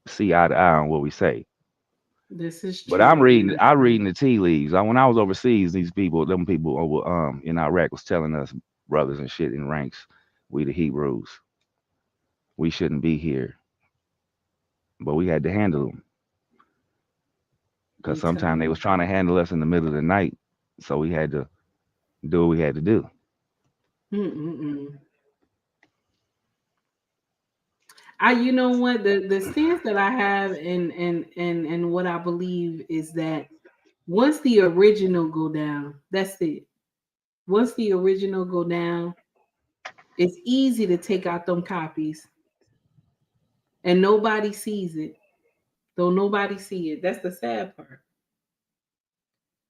see eye to eye on what we say. this is But true. I'm reading the tea leaves. When I was overseas, them people over in Iraq was telling us brothers and shit in ranks, we the Hebrews, we shouldn't be here, but we had to handle them because I'm telling sometimes they you. was trying to handle us in the middle of the night, so we had to do what we had to do. Mm-mm-mm. You know what, the stance that I have and what I believe is that once the original go down, that's it. Once the original go down, it's easy to take out them copies, and nobody sees it. Though nobody see it. That's the sad part.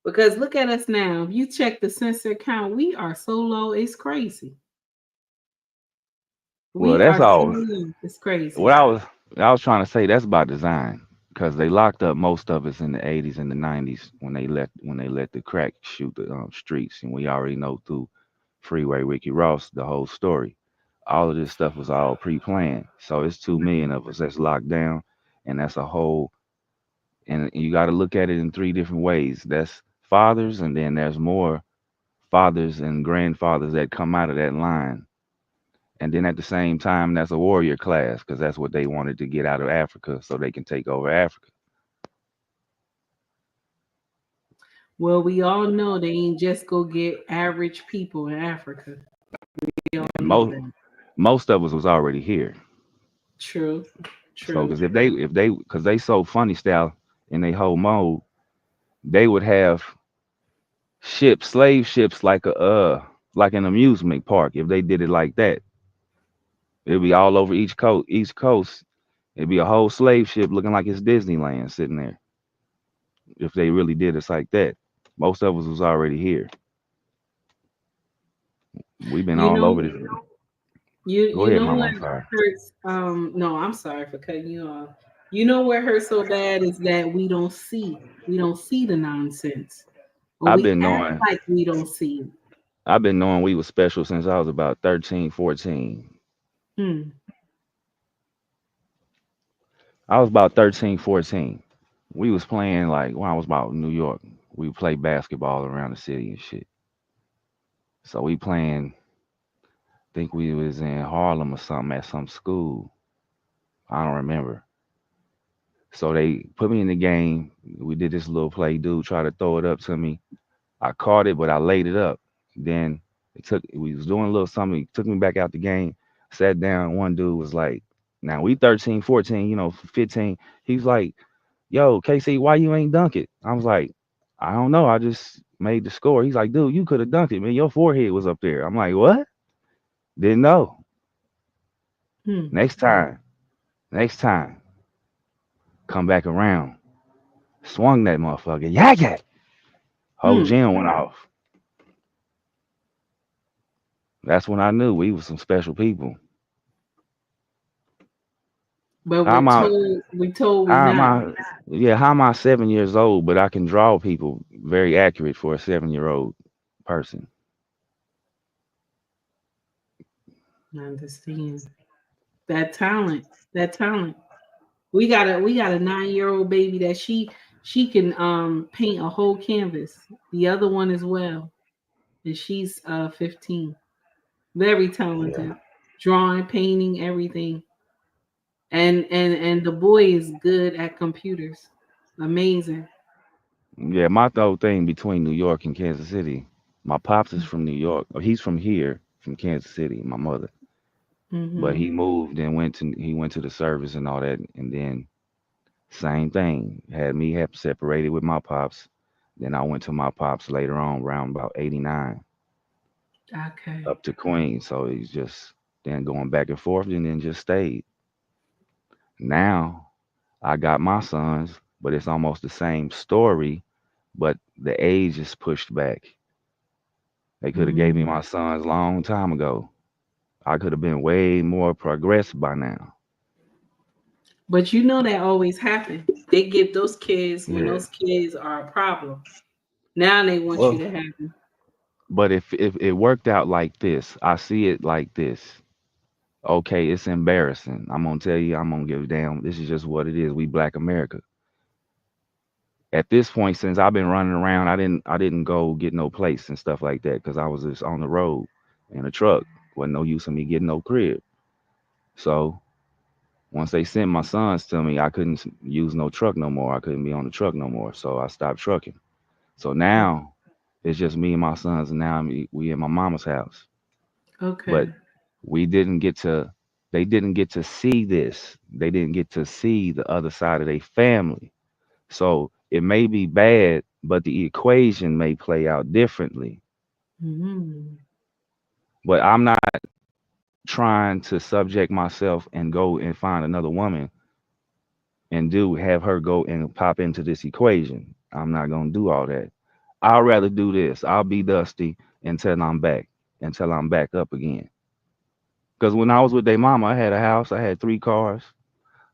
Because look at us now. If you check the censor count, we are so low. It's crazy. Well, We that's are so all. low. It's What crazy. I was trying to say, that's by design because they locked up most of us in the '80s and the '90s when they let the crack shoot the streets, and we already know through Freeway Ricky Ross the whole story. All of this stuff was all pre-planned, so it's 2 million of us that's locked down, and that's a whole. And you got to look at it in three different ways. That's fathers, and then there's more fathers and grandfathers that come out of that line. And then at the same time, that's a warrior class because that's what they wanted to get out of Africa so they can take over Africa. Well, we all know they ain't just go get average people in Africa. We all And know that. most of us was already here. True. So True. because because they so funny style in they whole mode, they would have ships, slave ships, like an amusement park. If they did it like that, it'd be all over each coast. It'd be a whole slave ship looking like it's Disneyland sitting there. If they really did us like that, most of us was already here. We've been You all know over this. Go you ahead, know mama. what I'm sorry. hurts no, I'm sorry for cutting you off. You know what hurts so bad is that we don't see the nonsense. Or I've we been act knowing like we don't see it. I've been knowing we was special since I was about 13, 14. Hmm. I was about 13, 14. We was playing like when I was about in New York. We played basketball around the city and shit. So we playing, think we was in Harlem or something at some school. I don't remember. So they put me in the game. We did this little play. Dude tried to throw it up to me. I caught it, but I laid it up. Then we was doing a little something. He took me back out the game, sat down. One dude was like, now we 13, 14, 15. He's like, yo, KC, why you ain't dunk it? I was like, I don't know. I just made the score. He's like, dude, you could have dunked it, man. Your forehead was up there. I'm like, what? Didn't know. Hmm. Next time, next time, come back around. Swung that motherfucker. Yeah, yeah. Whole Hmm. gym went off. That's when I knew we was some special people. But How am I? we told we How am not. I? Yeah, how am I 7 years old, but I can draw people very accurate for a 7-year-old person. I understand. That talent. That talent. We got a 9-year-old baby that she can paint a whole canvas. The other one as well. And she's 15. Very Yeah. talented. Drawing, painting, everything. And the boy is good at computers. Amazing. Yeah, my whole thing between New York and Kansas City. My pops is from New York. Or he's from here, from Kansas City, my mother. But Mm-hmm. he moved and went to the service and all that, and then same thing. Had me have separated with my pops. Then I went to my pops later on, around about '89, Okay. up to Queens. So he's just then going back and forth, and then just stayed. Now I got my sons, but it's almost the same story, but the age is pushed back. They could have gave me Mm. my sons long time ago. I could have been way more progressive by now. But you know that always happens. They give those kids when Yeah. those kids are a problem. Now they want you Well, to have them. but if it worked out like this, I see it like this. Okay, it's embarrassing. I'm gonna tell you, I'm gonna give a damn. This is just what it is. We Black America. At this point, since I've been running around, I didn't go get no place and stuff like that because I was just on the road in a truck. Wasn't no use of me getting no crib. So once they sent my sons to me, I couldn't use no truck no more. I couldn't be on the truck no more. So I stopped trucking. So now it's just me and my sons, and now we in my mama's house. But Okay. we didn't get to. They didn't get to see this. They didn't get to see the other side of their family. So it may be bad, but the equation may play out differently. Mm. But I'm not trying to subject myself and go and find another woman and do have her go and pop into this equation. I'm not gonna do all that. I'd rather do this. I'll be dusty until I'm back, until I'm back up again. Because when I was with their mama, I had a house, I had 3 cars,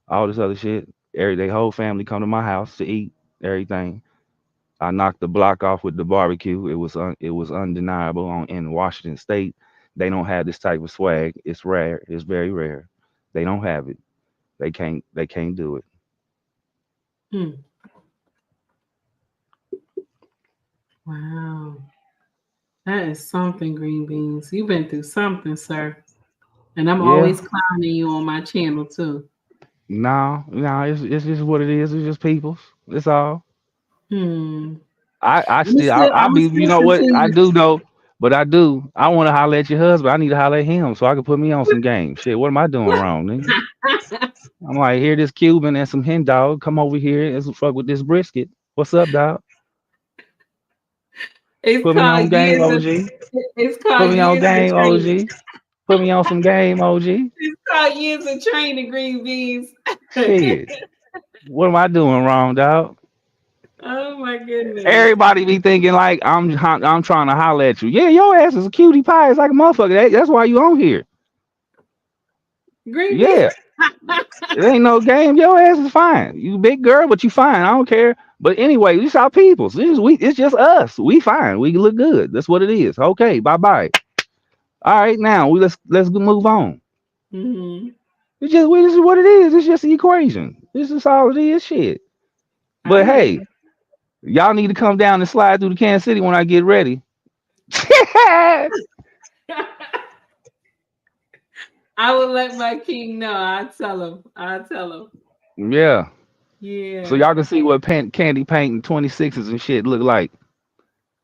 all this other shit. Their whole family come to my house to eat everything. I knocked the block off with the barbecue. It was undeniable in Washington State. They don't have this type of swag. It's rare. It's very rare. They don't have it. They can't do it. Hmm. Wow. That is something, Green Beans. You've been through something, sir. And I'm Yeah. always clowning you on my channel too. No, no, it's just what it is. It's just people's. It's all. Hmm. I I'm still still I I'm be you still know what I continue. do though, but I do. I want to holler at your husband. I need to holler at him so I can put me on some game. Shit, what am I doing wrong, nigga? I'm like, here this Cuban and some hen dog. Come over here and fuck with this brisket. What's up, dog? It's Put me on called game, years of OG. it's Put called me on years of game, training. OG. Put me on some game, OG. It's called years of training, Green Beans. Shit. What am I doing wrong, dog? Oh my goodness. Everybody be thinking like I'm trying to holler at you. Yeah, your ass is a cutie pie. It's like a motherfucker. That's why you on here. Green Beans. Yeah, it ain't no game. Your ass is fine. You big girl, but you fine. I don't care. But anyway, this our peoples. It's just us. We fine. We look good. That's what it is. Okay, bye bye. All right, now let's move on. Hmm. This is what it is. It's just the equation. This is all it is. Shit. I But hear hey, you. y'all need to come down and slide through the Kansas City when I get ready. I will let my king know. I'll tell him. I'll tell him. Yeah. So Yeah. y'all can see what candy paint and 26s and shit look like.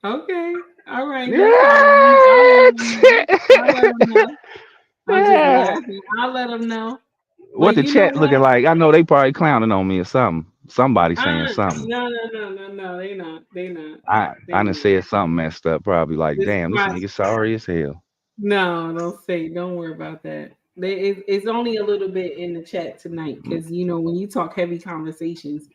Okay. All right. No problem. I'll let Yeah. him know. I'll let him know. I'm just laughing. I'll let him know. What But the you know chat looking what? like? I know they probably clowning on me or something. Somebody saying something. No, no, no, no, no. They not. They not. I They done not. said something messed up. Probably like, This damn, this watch. nigga sorry as hell. No, don't say. Don't worry about that. It's only a little bit in the chat tonight because you know when you talk heavy conversations,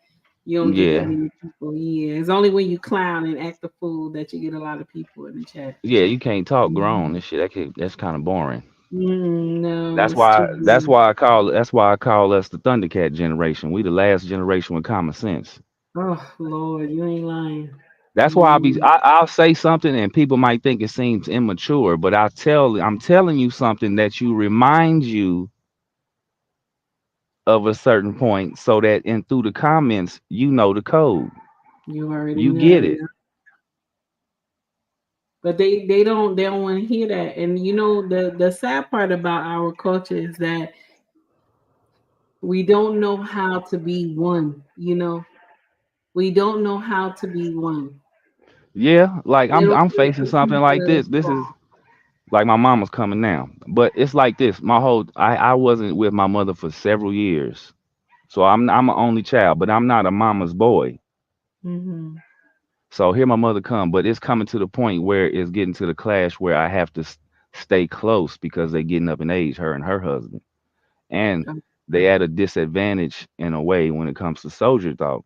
you don't get that Yeah, many people. Yeah, it's only when you clown and act a fool that you get a lot of people in the chat. yeah. You can't talk grown Mhm. and shit. That's kind of boring. No, That's it's too why. That's boring. why I call. That's why I call us the Thundercat generation. We the last generation with common sense. Oh Lord, you ain't lying. That's why You, I'll say something and people might think it seems immature, but I'm telling you something that you remind you of a certain point so that in through the comments you know the code. you already You get know. it. But they don't want to hear that. And you know the sad part about our culture is that we don't know how to be one. We don't know how to be one. Yeah, like Little I'm bit facing to something keep like the this. This is strong. like my mama's coming now. But it's like this. I wasn't with my mother for several years. So I'm an only child, but I'm not a mama's boy. Hmm. So here my mother come, but it's coming to the point where it's getting to the clash where I have to stay close because they getting up in age, her and her husband. And they at a disadvantage in a way when it comes to soldier talk.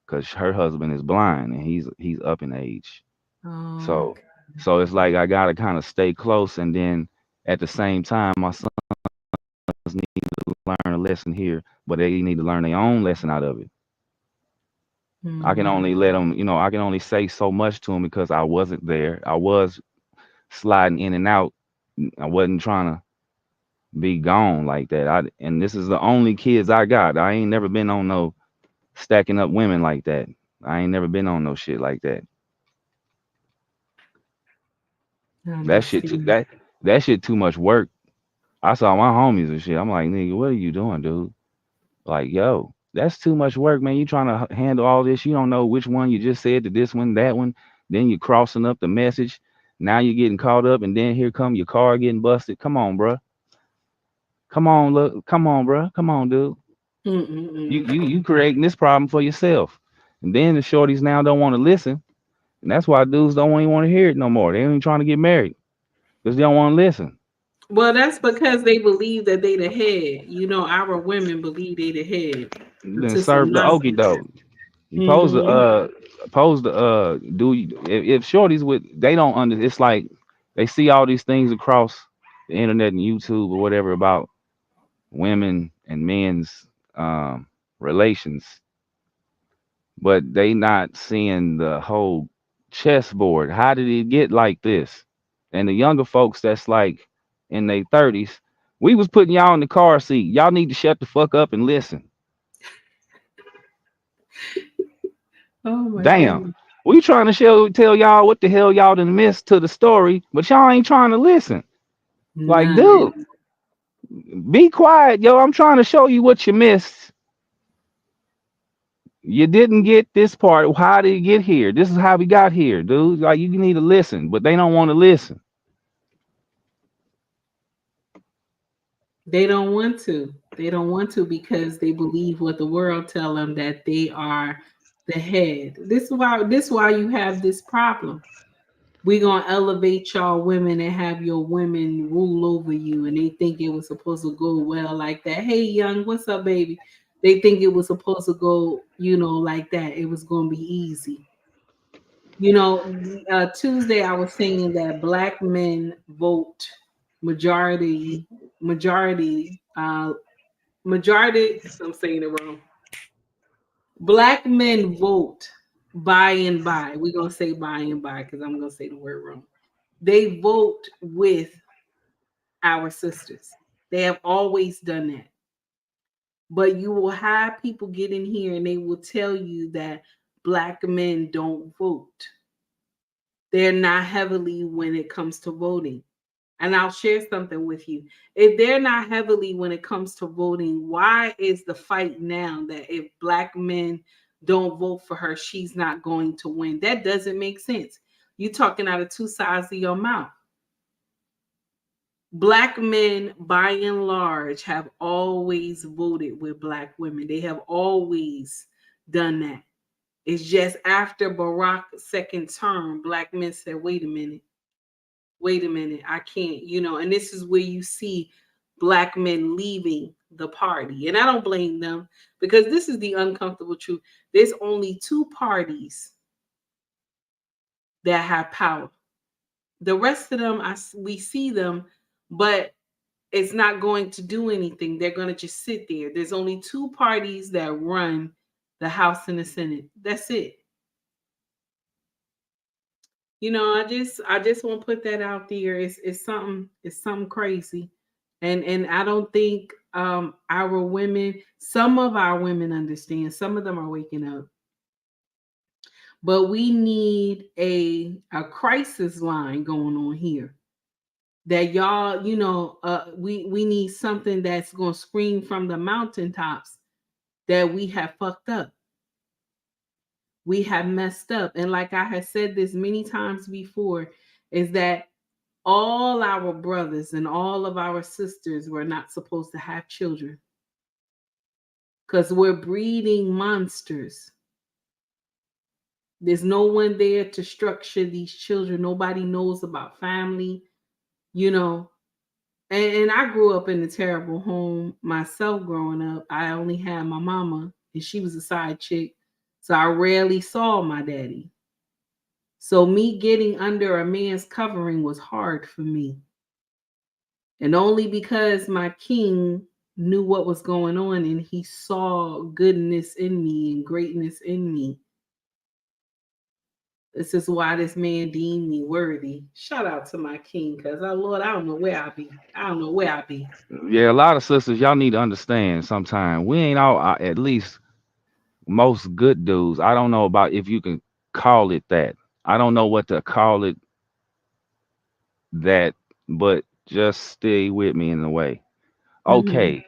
because her husband is blind and he's up in age. Oh, So so it's like I gotta kind of stay close, and then at the same time, my sons need to learn a lesson here, but they need to learn their own lesson out of it. I can mm, only let them, I can only say so much to them because I wasn't there. I was sliding in and out. I wasn't trying to be gone like that. And this is the only kids I got. I ain't never been on no stacking up women like that. I ain't never been on no shit like that. I That shit too, understand. that shit too much work. I saw my homies and shit. I'm like, nigga, what are you doing, dude? Like, yo, that's too much work, man. You trying to handle all this. You don't know which one you just said to this one, that one. Then you crossing up the message. Now you're getting caught up, and then here come your car getting busted. Come on, bro. Come on, look. Come on, bro. Come on, dude. You creating this problem for yourself. And then the shorties now don't want to listen, and that's why dudes don't even want to hear it no more. They ain't trying to get married because they don't want to listen. Well, that's because they believe that they the head. You know, our women believe they the head Then to some serve the okie nonsense. doke. You Mm-hmm. supposed to do if shorties with they don't under it's like they see all these things across the internet and YouTube or whatever about women and men's relations, but they not seeing the whole chessboard. How did it get like this? And the younger folks that's like in their 30s, we was putting y'all in the car seat. Y'all need to shut the fuck up and listen. Oh my Damn. goodness. We trying to tell y'all what the hell y'all done missed to the story, but y'all ain't trying to listen. Like, None. dude, be quiet, yo. I'm trying to show you what you missed. You didn't get this part. How did it get here? This is how we got here, dude. Like, you need to listen, but they don't want to listen. They don't want to. They don't want to because they believe what the world tell them that they are the head. This why you have this problem. We gonna elevate y'all women and have your women rule over you, and they think it was supposed to go well like that. Hey, young, what's up, baby? They think it was supposed to go, like that. It was gonna be easy. Tuesday I was saying that black men vote majority, majority, majority. I'm saying it wrong. Black men vote by and by. We're gonna say by and by because I'm gonna say the word wrong. They vote with our sisters. They have always done that. But you will have people get in here and they will tell you that black men don't vote. They're not heavily when it comes to voting. And I'll share something with you. If they're not heavily when it comes to voting, why is the fight now that if black men don't vote for her, she's not going to win? That doesn't make sense. You're talking out of two sides of your mouth. Black men, by and large, have always voted with black women. They have always done that. It's just after Barack's second term, black men said, wait a minute, I can't, and this is where you see black men leaving the party. And I don't blame them because this is the uncomfortable truth. There's only two parties that have power. The rest of them, we see them, but it's not going to do anything. They're going to just sit there. There's only two parties that run the House and the Senate. That's it. I just want to put that out there. It's something crazy. And I don't think our women, some of our women understand. Some of them are waking up. But we need a crisis line going on here. That y'all, we need something that's going to scream from the mountaintops that we have fucked up. We have messed up. And like I have said this many times before, is that all our brothers and all of our sisters were not supposed to have children because we're breeding monsters. There's no one there to structure these children. Nobody knows about family, you know. And I grew up in a terrible home myself growing up. I only had my mama, and she was a side chick. So I rarely saw my daddy. So me getting under a man's covering was hard for me. And only because my king knew what was going on and he saw goodness in me and greatness in me. This is why this man deemed me worthy. Shout out to my king, because Lord, I don't know where I be. I don't know where I be. Yeah, a lot of sisters, y'all need to understand sometimes we ain't all, at least most good dudes. I don't know about if you can call it that. I don't know what to call it that, but just stay with me in the way. Mm-hmm. Okay,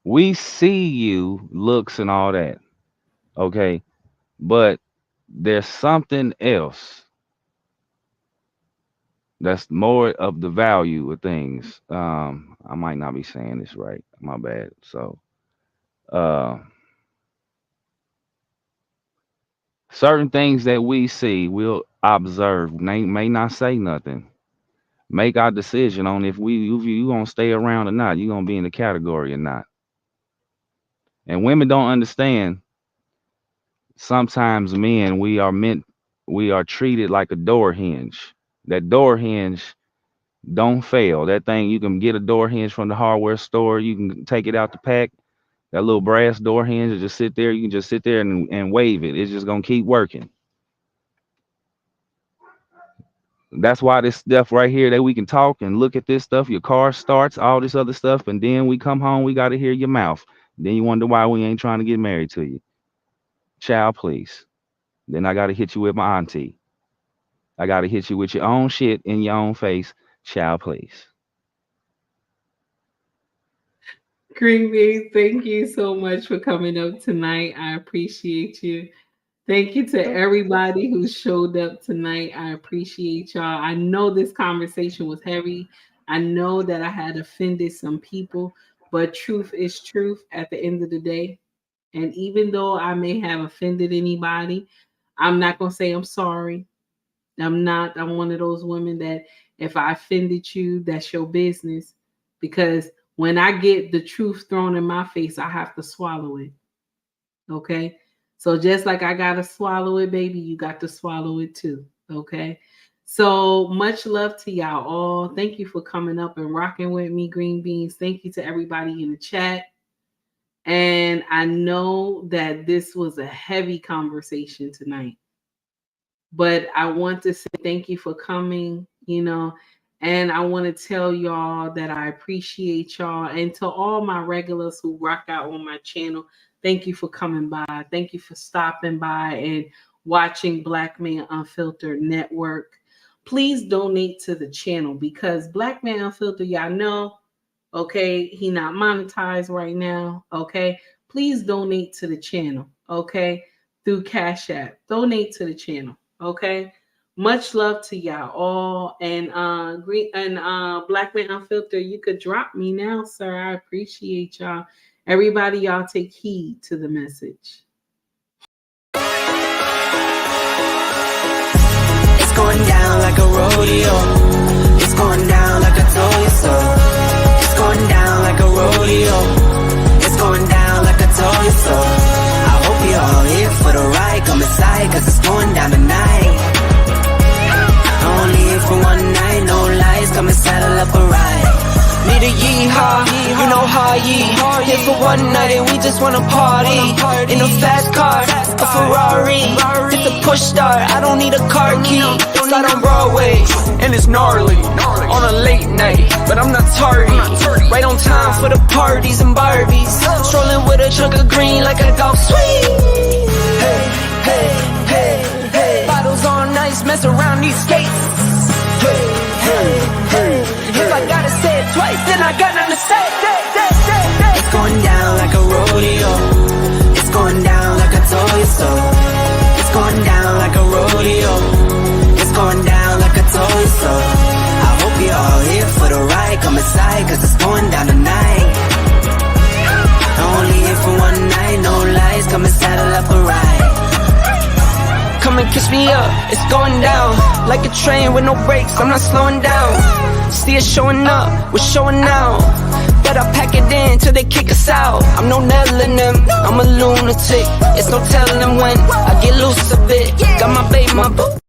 we see you looks and all that. Okay, but there's something else that's more of the value of things. I might not be saying this right. My bad. So, uh, certain things that we see, we'll observe. May not say nothing. Make our decision on if you gonna stay around or not. You gonna be in the category or not. And women don't understand. Sometimes men, we are treated like a door hinge. That door hinge don't fail. That thing, you can get a door hinge from the hardware store. You can take it out the pack. That little brass door hinge will just sit there. You can just sit there and wave it. It's just gonna keep working. That's why this stuff right here that we can talk and look at this stuff, your car starts, all this other stuff, and then we come home, we got to hear your mouth. Then you wonder why we ain't trying to get married to you. Child, please. Then I got to hit you with my auntie. I got to hit you with your own shit in your own face. Child, please. Green Bean, thank you so much for coming up tonight. I appreciate you. Thank you to everybody who showed up tonight. I appreciate y'all. I know this conversation was heavy. I know that I had offended some people, but truth is truth at the end of the day. And even though I may have offended anybody, I'm not going to say I'm sorry. I'm one of those women that if I offended you, that's your business. Because when I get the truth thrown in my face, I have to swallow it. Okay? So just like I got to swallow it, baby, you got to swallow it too. Okay? So much love to y'all all. Thank you for coming up and rocking with me, Green Beans. Thank you to everybody in the chat. And I know that this was a heavy conversation tonight. But I want to say thank you for coming, and I want to tell y'all that I appreciate y'all. And to all my regulars who rock out on my channel, thank you for coming by. Thank you for stopping by and watching Black Man Unfiltered Network. Please donate to the channel because Black Man Unfiltered, y'all know, okay, he not monetized right now, okay? Please donate to the channel, okay? Through Cash App. Donate to the channel. Okay, much love to y'all all, and Black Man Unfiltered, you could drop me now, sir. I appreciate y'all. Everybody, y'all take heed to the message. It's going down like a rodeo. It's going down like I told you so. It's going down like a rodeo. It's going down like I told you so. I hope you're all here for the ride. Come inside, cause it's going down tonight. Only here for one night, no lies. Come and saddle up a ride. Need a yeehaw, you know how ye. Here for one night and we just wanna party. In a fast car, a Ferrari. It's a push start, I don't need a car key. It's out on Broadway, and it's gnarly. On a late night, but I'm not tardy. Right on time for the parties and Barbies. Strolling with a chunk of green like a golf swing. Hey, hey, hey, hey. Bottles on ice, mess around these skates. Hey, hey, hey. If I gotta say it twice, then I got nothing to say. It's going down like a rodeo. It's going down like I told you so. It's going down like a rodeo. It's going down like I told you so. I hope you're all here for the ride. Come inside, cause it's going down tonight. Only here for one night, no lies. Come and saddle up a ride. Come and kiss me up, it's going down. Like a train with no brakes, I'm not slowing down. See us showing up, we're showing out. but I pack it in till they kick us out. I'm no Nell in them, I'm a lunatic. It's no telling when I get loose a bit. Got my babe, my boo.